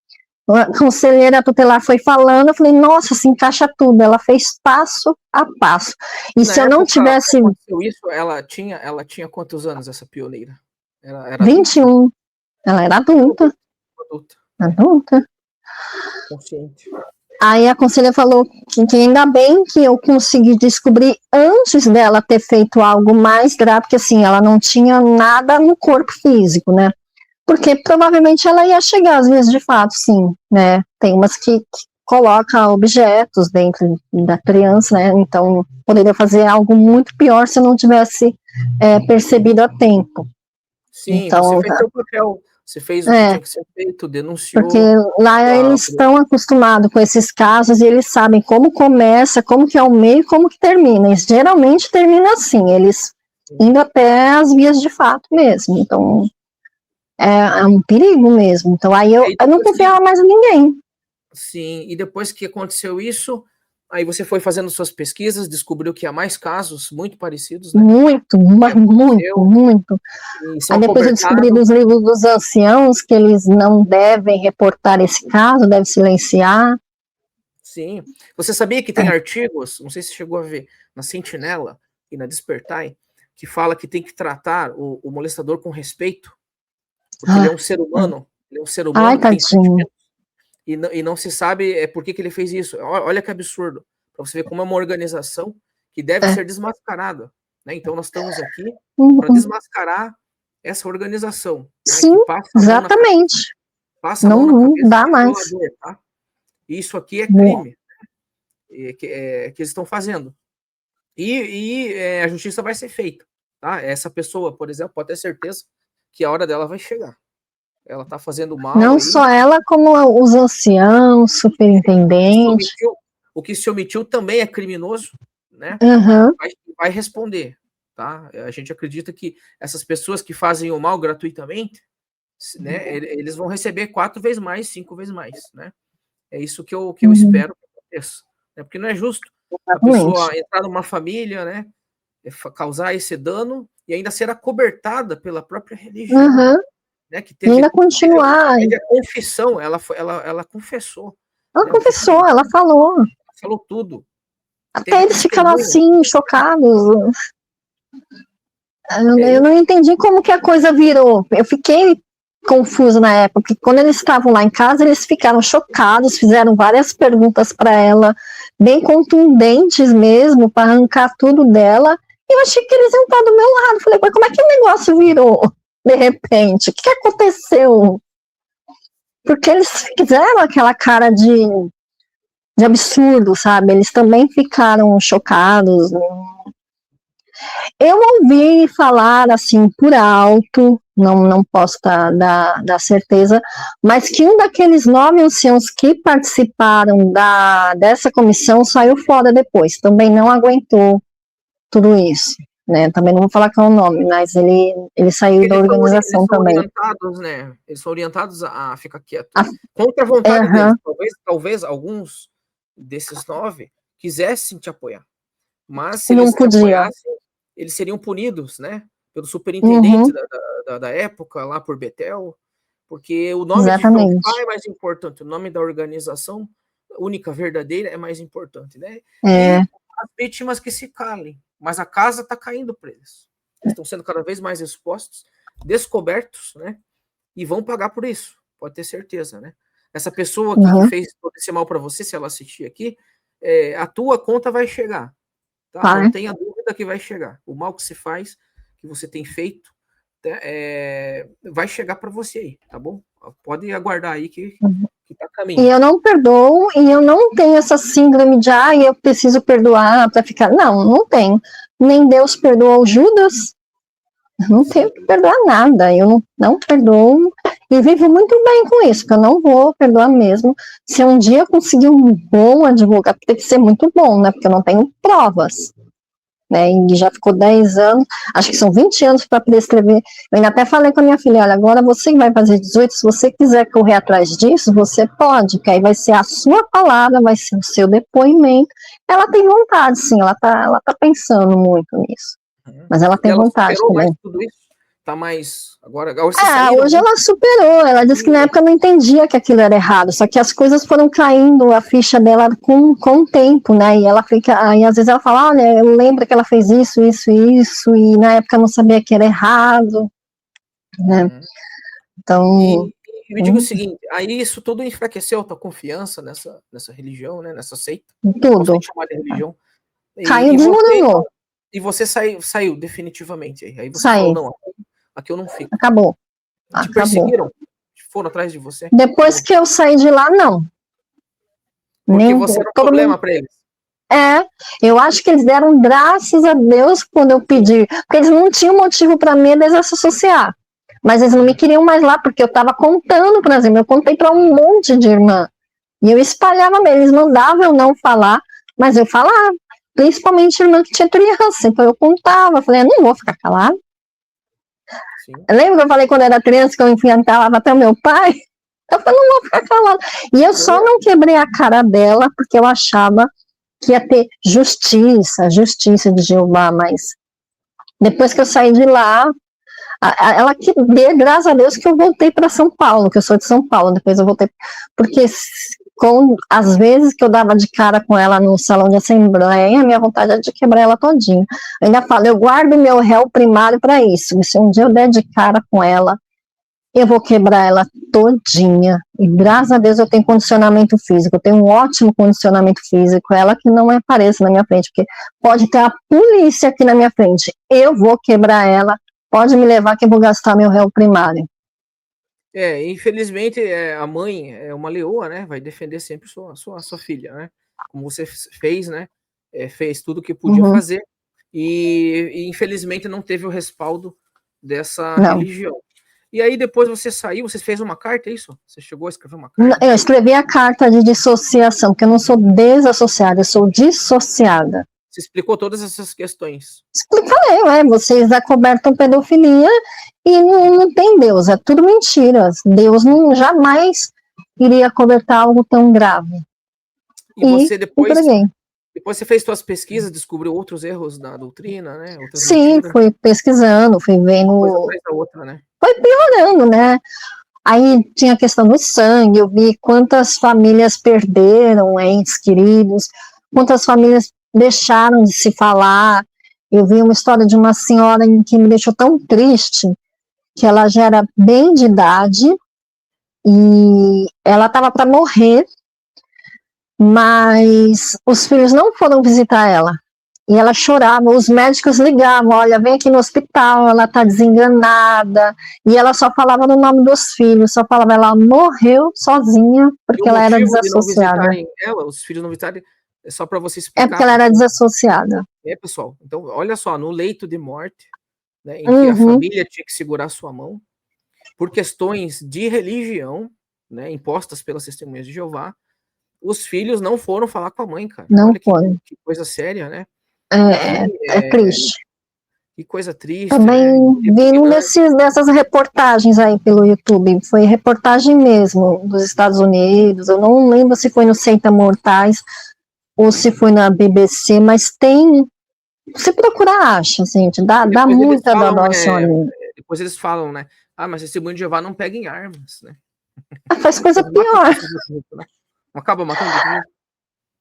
a conselheira tutelar foi falando, eu falei, nossa, se encaixa tudo, ela fez passo a passo. E se eu não tivesse... isso, ela tinha quantos anos, essa pioneira? Era 21, ela era adulta. Adulta. Consciente. Aí a conselheira falou que ainda bem que eu consegui descobrir antes dela ter feito algo mais grave, porque assim, ela não tinha nada no corpo físico, né? Porque provavelmente ela ia chegar às vezes de fato, sim, né? Tem umas que colocam objetos dentro da criança, né? Então poderia fazer algo muito pior se não tivesse percebido a tempo. Sim, então, você fez seu papel, você fez o que tinha que ser feito, denunciou. Porque lá eles estão acostumados com esses casos e eles sabem como começa, como que é o meio e como que termina. E geralmente termina assim, eles indo até as vias de fato mesmo. Então é um perigo mesmo. Então aí eu não confiava mais em ninguém. Sim, e depois que aconteceu isso, aí você foi fazendo suas pesquisas, descobriu que há mais casos muito parecidos, né? Muito. Aí depois eu descobri dos livros dos anciãos que eles não devem reportar esse caso, devem silenciar. Sim. Você sabia que tem artigos, não sei se chegou a ver, na Sentinela e na Despertai, que fala que tem que tratar o molestador com respeito, porque ele é um ser humano, Ai, que tem tadinho. E não se sabe por que ele fez isso. Olha que absurdo, para você ver como é uma organização que deve ser desmascarada, né? Então nós estamos aqui para desmascarar essa organização. Sim, né? exatamente. Passa a mão na cabeça dá mais. tá? Isso aqui é crime que eles estão fazendo. E a justiça vai ser feita. Tá? Essa pessoa, por exemplo, pode ter certeza que a hora dela vai chegar. Ela está fazendo mal. Não só ela, como os anciãos, superintendentes. O que se omitiu também é criminoso, né? Uhum. Vai responder. Tá? A gente acredita que essas pessoas que fazem o mal gratuitamente, né, eles vão receber 4 vezes mais, 5 vezes mais. Né? É isso que eu espero que aconteça. Né? Porque não é justo a pessoa entrar numa família, né, causar esse dano e ainda ser acobertada pela própria religião, né, que teve, e ainda continuar. Teve a confissão, ela confessou. Ela né, confessou, ela falou. Ela falou tudo. Até eles ficaram assim, chocados. Eu não entendi como que a coisa virou. Eu fiquei confusa na época, porque quando eles estavam lá em casa, eles ficaram chocados, fizeram várias perguntas para ela, bem contundentes mesmo, para arrancar tudo dela. E eu achei que eles iam estar do meu lado. Falei, mas como é que o negócio virou, de repente? O que aconteceu? Porque eles fizeram aquela cara de absurdo, sabe? Eles também ficaram chocados. Eu ouvi falar, assim, por alto, não posso dar certeza, mas que um daqueles 9 anciãos que participaram dessa comissão saiu fora depois, também não aguentou tudo isso, né? Também não vou falar qual é o nome, mas ele saiu da organização também. Orientados, né? Eles são orientados a ficar quieto. Contra a vontade deles. Talvez alguns desses 9 quisessem te apoiar, mas se eles te apoiassem, eles seriam punidos, né, pelo superintendente da época, lá por Betel, porque o nome de Jeová é mais importante, o nome da organização única, verdadeira, é mais importante, né? E as vítimas que se calem, mas a casa está caindo para eles. Eles estão sendo cada vez mais expostos, descobertos, né, e vão pagar por isso, pode ter certeza, né? Essa pessoa que fez todo esse mal para você, se ela assistir aqui, a tua conta vai chegar. Tá? Não tenha dúvida que vai chegar. O mal que se faz, que você tem feito, vai chegar para você aí, tá bom? Pode aguardar aí que tá caminho. E eu não perdoo, e eu não tenho essa síndrome de, eu preciso perdoar para ficar. Não tenho. Nem Deus perdoou Judas, não tenho que perdoar nada. Eu não perdoo e vivo muito bem com isso, porque eu não vou perdoar mesmo. Se um dia eu conseguir um bom advogado, tem que ser muito bom, né? Porque eu não tenho provas, né? E já ficou 10 anos, acho que são 20 anos para poder escrever. Eu ainda até falei com a minha filha, olha, agora você vai fazer 18, se você quiser correr atrás disso, você pode, que aí vai ser a sua palavra, vai ser o seu depoimento. Ela tem vontade, sim, ela tá pensando muito nisso. Mas ela tem vontade também. Mais tudo isso? Tá mais. Agora hoje ela superou. Ela disse que na época não entendia que aquilo era errado, só que as coisas foram caindo, a ficha dela com o tempo, né? E ela fica. Aí às vezes ela fala: olha, eu lembro que ela fez isso, e na época eu não sabia que era errado, né? Então. E me diga o seguinte: aí isso tudo enfraqueceu a tua confiança nessa religião, né? Nessa seita? Tudo. Chamar de religião. Caiu, desmoronou. E você saiu definitivamente. Aí você falou: não, aqui eu não fico. Acabou. Te perseguiram? Foram atrás de você? Depois que eu saí de lá, não. Porque você era um problema para eles. Eu acho que eles deram graças a Deus quando eu pedi, porque eles não tinham motivo para me desassociar, mas eles não me queriam mais lá, porque eu estava contando, por exemplo, eu contei para um monte de irmã, e eu espalhava, eles mandavam eu não falar, mas eu falava, principalmente irmã que tinha criança, então eu contava, falei, eu não vou ficar calada. Lembra que eu falei quando era criança que eu enfrentava até o meu pai? Eu falei, não vou ficar calada. E eu só não quebrei a cara dela porque eu achava que ia ter justiça de Jeová, mas depois que eu saí de lá, ela que dê, graças a Deus que eu voltei para São Paulo, que eu sou de São Paulo, depois eu voltei, porque às vezes que eu dava de cara com ela no salão de assembleia, a minha vontade era de quebrar ela todinha. Eu ainda falo, eu guardo meu réu primário para isso, se um dia eu der de cara com ela, eu vou quebrar ela todinha, e graças a Deus eu tenho condicionamento físico, eu tenho um ótimo condicionamento físico, ela que não apareça na minha frente, porque pode ter a polícia aqui na minha frente, eu vou quebrar ela, pode me levar que eu vou gastar meu réu primário. Infelizmente, a mãe é uma leoa, né? Vai defender sempre sua filha, né? Como você fez, né? Fez tudo o que podia fazer e infelizmente não teve o respaldo dessa religião. E aí depois você saiu, você fez uma carta, é isso? Você chegou a escrever uma carta? Eu escrevi a carta de dissociação, porque eu não sou desassociada, eu sou dissociada. Você explicou todas essas questões. Explicarei, vocês acobertam pedofilia e não tem Deus, é tudo mentira. Deus jamais iria acobertar algo tão grave. E você depois Depois você fez suas pesquisas, descobriu outros erros na doutrina, né? Outras Sim, mentiras. fui pesquisando, fui Uma coisa vendo, atrás da outra, né? foi piorando, né? Aí tinha a questão do sangue, eu vi quantas famílias perderam entes queridos, quantas famílias deixaram de se falar. Eu vi uma história de uma senhora que me deixou tão triste, que ela já era bem de idade e ela estava para morrer, mas os filhos não foram visitar ela. E ela chorava, os médicos ligavam, olha, vem aqui no hospital, ela está desenganada. E ela só falava no nome dos filhos, só falava, ela morreu sozinha, E porque o ela era motivo de não desassociada. visitarem ela, os filhos não visitarem, é só para você É porque explicar. ela era desassociada. Pessoal, então olha só, no leito de morte, né, em que a Uhum, família tinha que segurar sua mão, por questões de religião, né, impostas pelas testemunhas de Jeová, os filhos não foram falar com a mãe, cara. não Olha foi. que coisa séria, né? É, é triste. Que coisa triste, Também né? vi um Repugnante. dessas reportagens aí pelo YouTube, foi reportagem mesmo dos Estados Unidos, eu não lembro se foi no Centa Mortais ou se foi na BBC, mas tem, se procurar acha, gente, dá Depois eles muita dó falam, da senhorinha. depois eles falam, né? Ah, mas testemunho de Jeová não pega em armas, né? Faz coisa Mas mata pior, as pessoas de outro jeito, né? Acaba matando de outro jeito.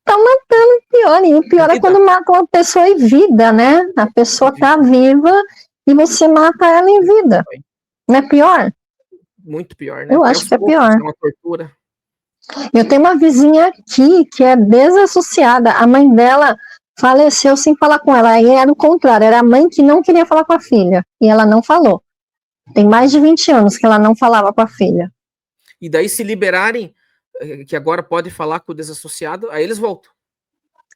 tá matando pior, e o pior é Vida. quando mata uma pessoa em vida, né, a pessoa tá viva e você mata ela em vida, não é pior? Muito pior, né? Eu Até acho os que é poucos pior. é uma tortura. Eu tenho uma vizinha aqui que é desassociada. A mãe dela faleceu sem falar com ela. Aí era o contrário, era a mãe que não queria falar com a filha. E ela não falou. Tem mais de 20 anos que ela não falava com a filha. E daí, se liberarem, que agora pode falar com o desassociado, aí eles voltam.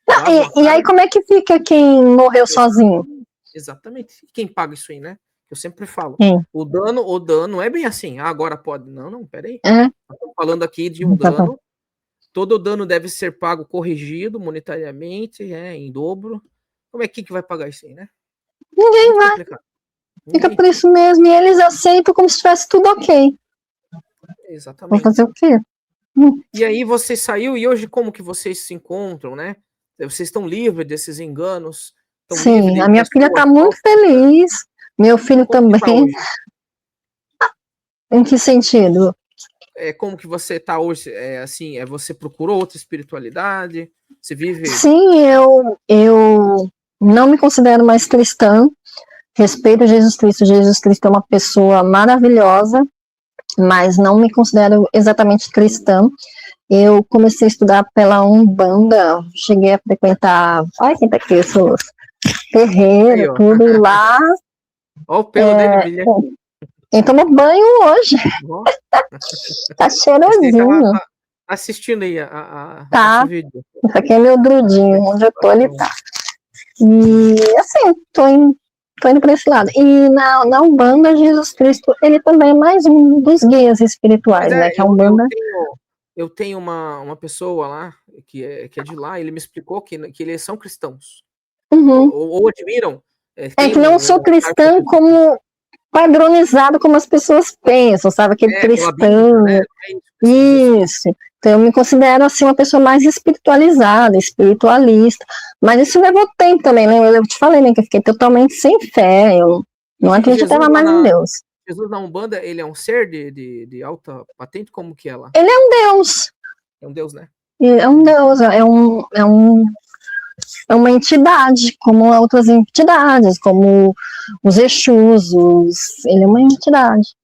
Lavam a E aí, cara. como é que fica quem morreu sozinho? Exatamente. E quem paga isso aí, né? Eu sempre falo. Quem? O dano não é bem assim. Ah, agora pode. Não, peraí. É? Estamos falando aqui de um Tá bom. dano. Todo dano deve ser pago corrigido monetariamente, em dobro. Como é que vai pagar isso aí, né? Ninguém Muito vai. complicado. Fica Ninguém. por isso mesmo. E eles aceitam como se estivesse tudo ok. Vou fazer Exatamente. o quê? E aí você saiu e hoje como que vocês se encontram, né? Vocês estão livres desses enganos? Estão livres Sim, de a minha filha pessoas está muito falsas? feliz. Meu filho Como que tá também. hoje? Em que sentido? Como que você tá hoje? Assim, você procurou outra espiritualidade? Você vive... Sim, eu não me considero mais cristã, respeito Jesus Cristo. Jesus Cristo é uma pessoa maravilhosa, mas não me considero exatamente cristã. Eu comecei a estudar pela Umbanda, cheguei a frequentar, olha quem tá aqui, os Aí, terreiros, ó. tudo, e lá, Ó o pelo dele brilhando. quem tomou banho hoje, Ó. tá Esse aí cheirosinho, tá assistindo aí o nosso tá? vídeo. Isso aqui é meu drudinho, onde eu tô, ele tá. E assim, tô indo para esse lado. E na Umbanda, Jesus Cristo, ele também é mais um dos guias Mas espirituais, né? Que a Umbanda. eu tenho uma pessoa lá que é de lá, ele me explicou que eles são cristãos. Uhum. Ou admiram. É Tem que não um sou altar para cristã Jesus. como padronizado como as pessoas pensam, sabe? Aquele Pela Bíblia, né? cristão. Não é isso que você diz. Isso. Então, eu me considero assim uma pessoa mais espiritualizada, espiritualista. Mas isso levou tempo também, né? Eu te falei, né? Que eu fiquei totalmente sem fé. Eu não E acreditava mais em Deus. Jesus na Umbanda, ele é um ser de alta patente? Como que é lá? Ele é um Deus. É um Deus, né? É um Deus, é uma entidade, como outras entidades, como os Exus, ele é uma entidade.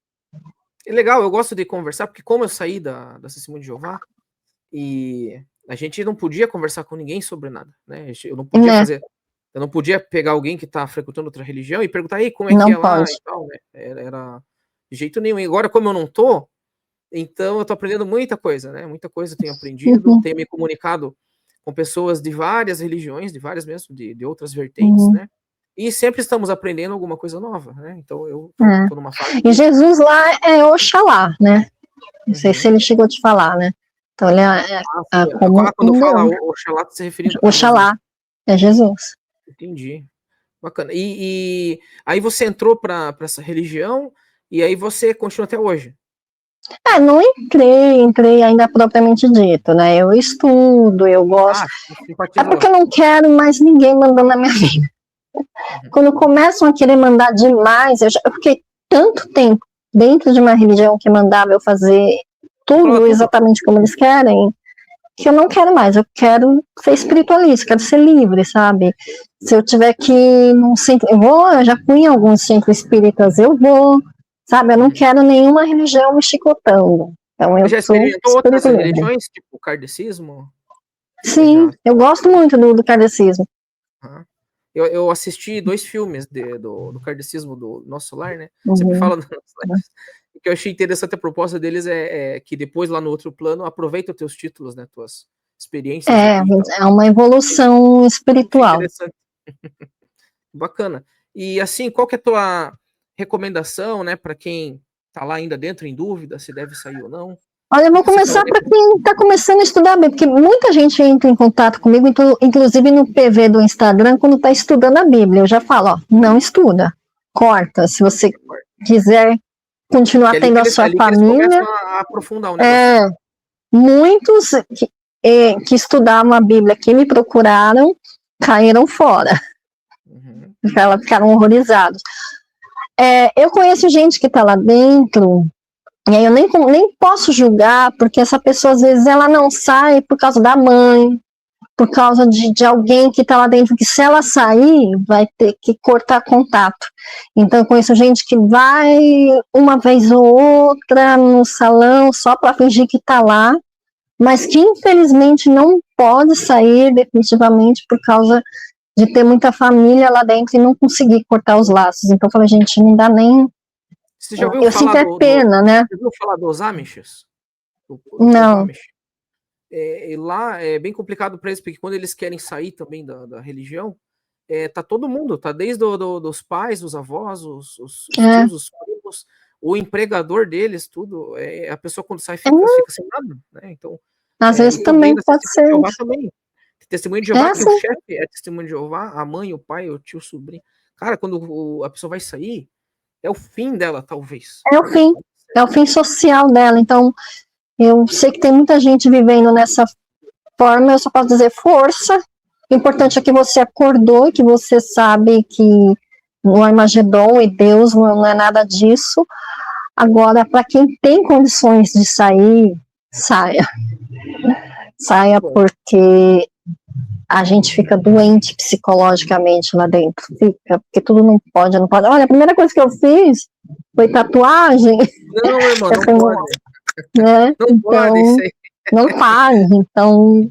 É legal, eu gosto de conversar, porque como eu saí da Testemunha de Jeová, e a gente não podia conversar com ninguém sobre nada, né? Eu não podia Né? fazer, eu não podia pegar alguém que tá frequentando outra religião e perguntar, aí, como é que Não é lá pode. e tal, né? Era de jeito nenhum. E agora, como eu não tô, então eu tô aprendendo muita coisa, né? Muita coisa eu tenho aprendido, Uhum. tenho me comunicado com pessoas de várias religiões, de várias mesmo, de outras vertentes, Uhum. né? E sempre estamos aprendendo alguma coisa nova, né? Então eu É. tô numa fase E de... Jesus lá é Oxalá, né? Não sei se Uhum. ele chegou a te falar, né? Então ele como Quando um fala Deus. Oxalá, tá se referindo a Jesus. Oxalá é Jesus. Entendi. Bacana. E aí você entrou para essa religião e aí você continua até hoje. Não entrei ainda propriamente dito, né? Eu estudo, eu gosto. É porque eu não quero mais ninguém mandando na minha vida. Quando começam a querer mandar demais, eu fiquei tanto tempo dentro de uma religião que mandava eu fazer tudo exatamente como eles querem, que eu não quero mais. Eu quero ser espiritualista, quero ser livre, sabe? Se eu tiver que ir num centro, eu já fui em alguns centros espíritas, eu vou, sabe? Eu não quero nenhuma religião me chicotando. Então eu já experimentou outras religiões, tipo o kardecismo? Sim, eu gosto muito do kardecismo. Eu assisti 2 filmes do kardecismo do Nosso Lar, né? Sempre falo do Nosso Lar. O que eu achei interessante a proposta deles é que depois, lá no outro plano, aproveita os teus títulos, né? Tuas experiências. É uma evolução espiritual. Interessante. Bacana. E assim, qual que é a tua recomendação, né, para quem tá lá ainda dentro em dúvida se deve sair ou não? Olha, eu vou começar para quem está começando a estudar Bíblia, porque muita gente entra em contato comigo, inclusive no PV do Instagram, quando está estudando a Bíblia. Eu já falo, não estuda, corta. Se você quiser continuar tendo a sua família. A aprofundar o negócio. Muitos que estudavam a Bíblia, que me procuraram, caíram fora. Ficaram horrorizados. Eu conheço gente que está lá dentro. E aí eu nem posso julgar, porque essa pessoa, às vezes, ela não sai por causa da mãe, por causa de alguém que está lá dentro, que se ela sair, vai ter que cortar contato. Então, eu conheço gente que vai uma vez ou outra no salão, só para fingir que está lá, mas que, infelizmente, não pode sair definitivamente por causa de ter muita família lá dentro e não conseguir cortar os laços. Então, eu falei, gente, não dá nem... Você já ouviu falar pena, né? Você ouviu falar dos Amishes? Não. E lá é bem complicado para eles, porque quando eles querem sair também da religião, tá todo mundo, tá desde dos pais, os avós, os tios, os primos, o empregador deles, tudo. A pessoa quando sai fica sem nada, né? Então, às vezes também pode ser. Jeová também. Testemunho de Jeová, que o chefe é testemunho de Jeová, a mãe, o pai, o tio, o sobrinho. Cara, quando a pessoa vai sair, é o fim dela, talvez. É o fim social dela. Então, eu sei que tem muita gente vivendo nessa forma, eu só posso dizer força. O importante é que você acordou, que você sabe que o Armagedon e Deus não é nada disso. Agora, para quem tem condições de sair, saia. Saia, porque a gente fica doente psicologicamente lá dentro, porque tudo não pode. Olha, a primeira coisa que eu fiz foi tatuagem. Não, irmão, não pode. Né? Não pode isso aí. Não faz, então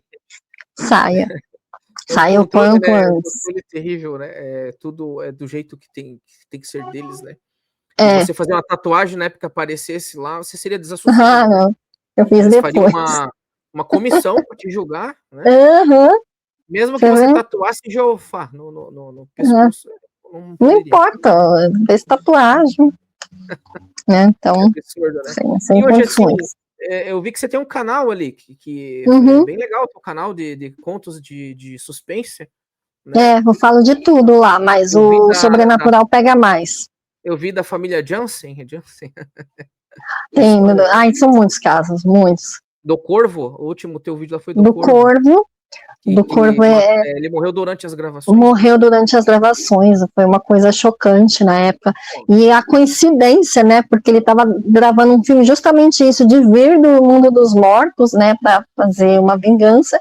saia. Saia o quanto antes. O controle terrível, né? Tudo é do jeito que tem que ser deles, né? Se você fazer uma tatuagem na época que aparecesse lá, você seria desassociado. Não. Eu fiz eles depois. Fariam uma comissão para te julgar, né? Mesmo que você tatuasse Jeová no pescoço. Não importa, fez tatuagem. Né? Então, absurdo, né? sem hoje, assim, eu vi que você tem um canal ali, que é bem legal, o canal de contos de suspense. Né? Eu falo de tudo lá, mas o sobrenatural pega mais. Eu vi da família Jansen. São muitos casos, muitos. Do Corvo, o último teu vídeo lá foi do Corvo. Do Corvo ele morreu durante as gravações. Morreu durante as gravações, foi uma coisa chocante na época. E a coincidência, né, porque ele estava gravando um filme justamente isso, de vir do mundo dos mortos, né, para fazer uma vingança,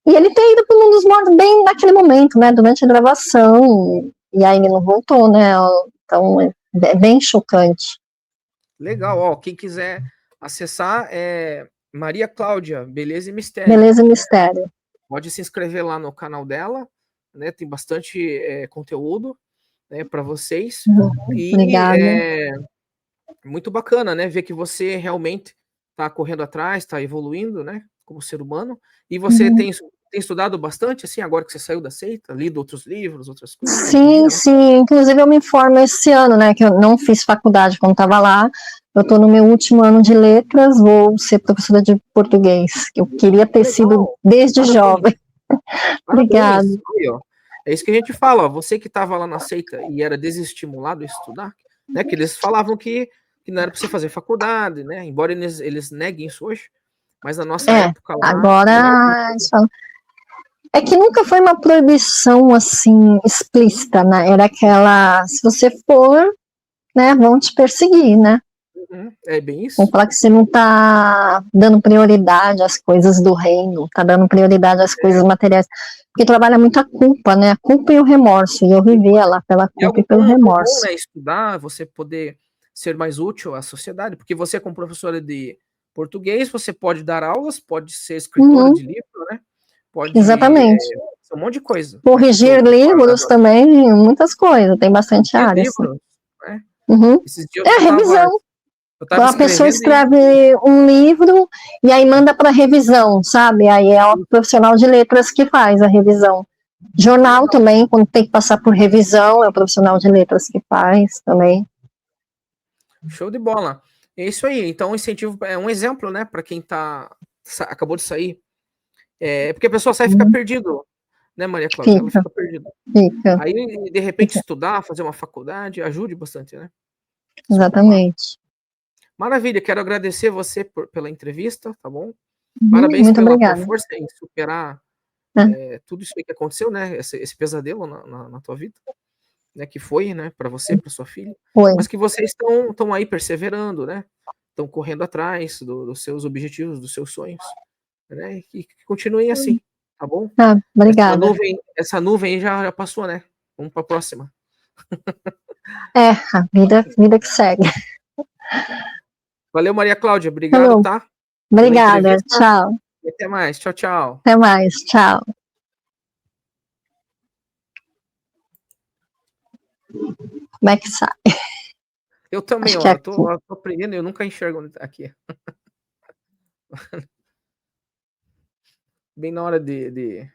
e ele ter ido para o mundo dos mortos bem naquele momento, né, durante a gravação, e aí ele não voltou, né, então é bem chocante. Legal, ó, quem quiser acessar é Maria Cláudia, Beleza e Mistério. Beleza e Mistério. Pode se inscrever lá no canal dela, né? Tem bastante conteúdo, né, para vocês. Obrigada. E muito bacana, né? Ver que você realmente está correndo atrás, está evoluindo, né? Como ser humano. E você tem estudado bastante, assim, agora que você saiu da seita, lido outros livros, outras coisas? Sim. Inclusive eu me formo esse ano, né? Que eu não fiz faculdade quando estava lá. Eu estou no meu último ano de letras, vou ser professora de português, que eu queria ter sido desde jovem. Obrigada. É isso que a gente fala, ó, você que estava lá na seita e era desestimulado a estudar, né? Que eles falavam que que não era para você fazer faculdade, né? Embora eles neguem isso hoje, mas na nossa época lá, agora eles falam. É que nunca foi uma proibição assim explícita, né? Era aquela, se você for, né, vão te perseguir, né? É bem isso. Vão falar que você não está dando prioridade às coisas do reino, está dando prioridade às coisas materiais, porque trabalha muito a culpa, né? A culpa e o remorso. E eu vivia lá pela culpa e pelo remorso. Bom, né, estudar, você poder ser mais útil à sociedade, porque você, como professora de português, você pode dar aulas, pode ser escritora de livro, né? Pode. Exatamente. Um monte de coisa. Corrigir livros também, muitas coisas, tem bastante áreas. Livros, né? Esses dias revisão. A pessoa escreve um livro e aí manda para revisão, sabe? Aí é o profissional de letras que faz a revisão. Jornal também, quando tem que passar por revisão, é o profissional de letras que faz também. Show de bola. É isso aí. Então, o incentivo é um exemplo, né, para quem acabou de sair. Porque a pessoa sai e fica perdido, né, Maria Cláudia? Ela fica perdida. Aí, de repente, estudar, fazer uma faculdade, ajude bastante, né? Exatamente. Maravilha, quero agradecer você pela entrevista, tá bom? Parabéns muito pela obrigada. tua força em superar tudo isso aí que aconteceu, né? Esse pesadelo na tua vida, né? Que foi, né? Para você, para sua filha. Foi. Mas que vocês estão aí perseverando, né? Estão correndo atrás dos seus objetivos, dos seus sonhos, né? E que continuem assim, tá bom? Obrigada. Essa nuvem já passou, né? Vamos para a próxima. A vida que segue. Valeu, Maria Cláudia. Obrigado, tá? Obrigada. Tchau. E até mais. Tchau, tchau. Até mais. Tchau. Como é que sai? Eu também, ó. Eu tô aprendendo, eu nunca enxergo aqui. Bem na hora de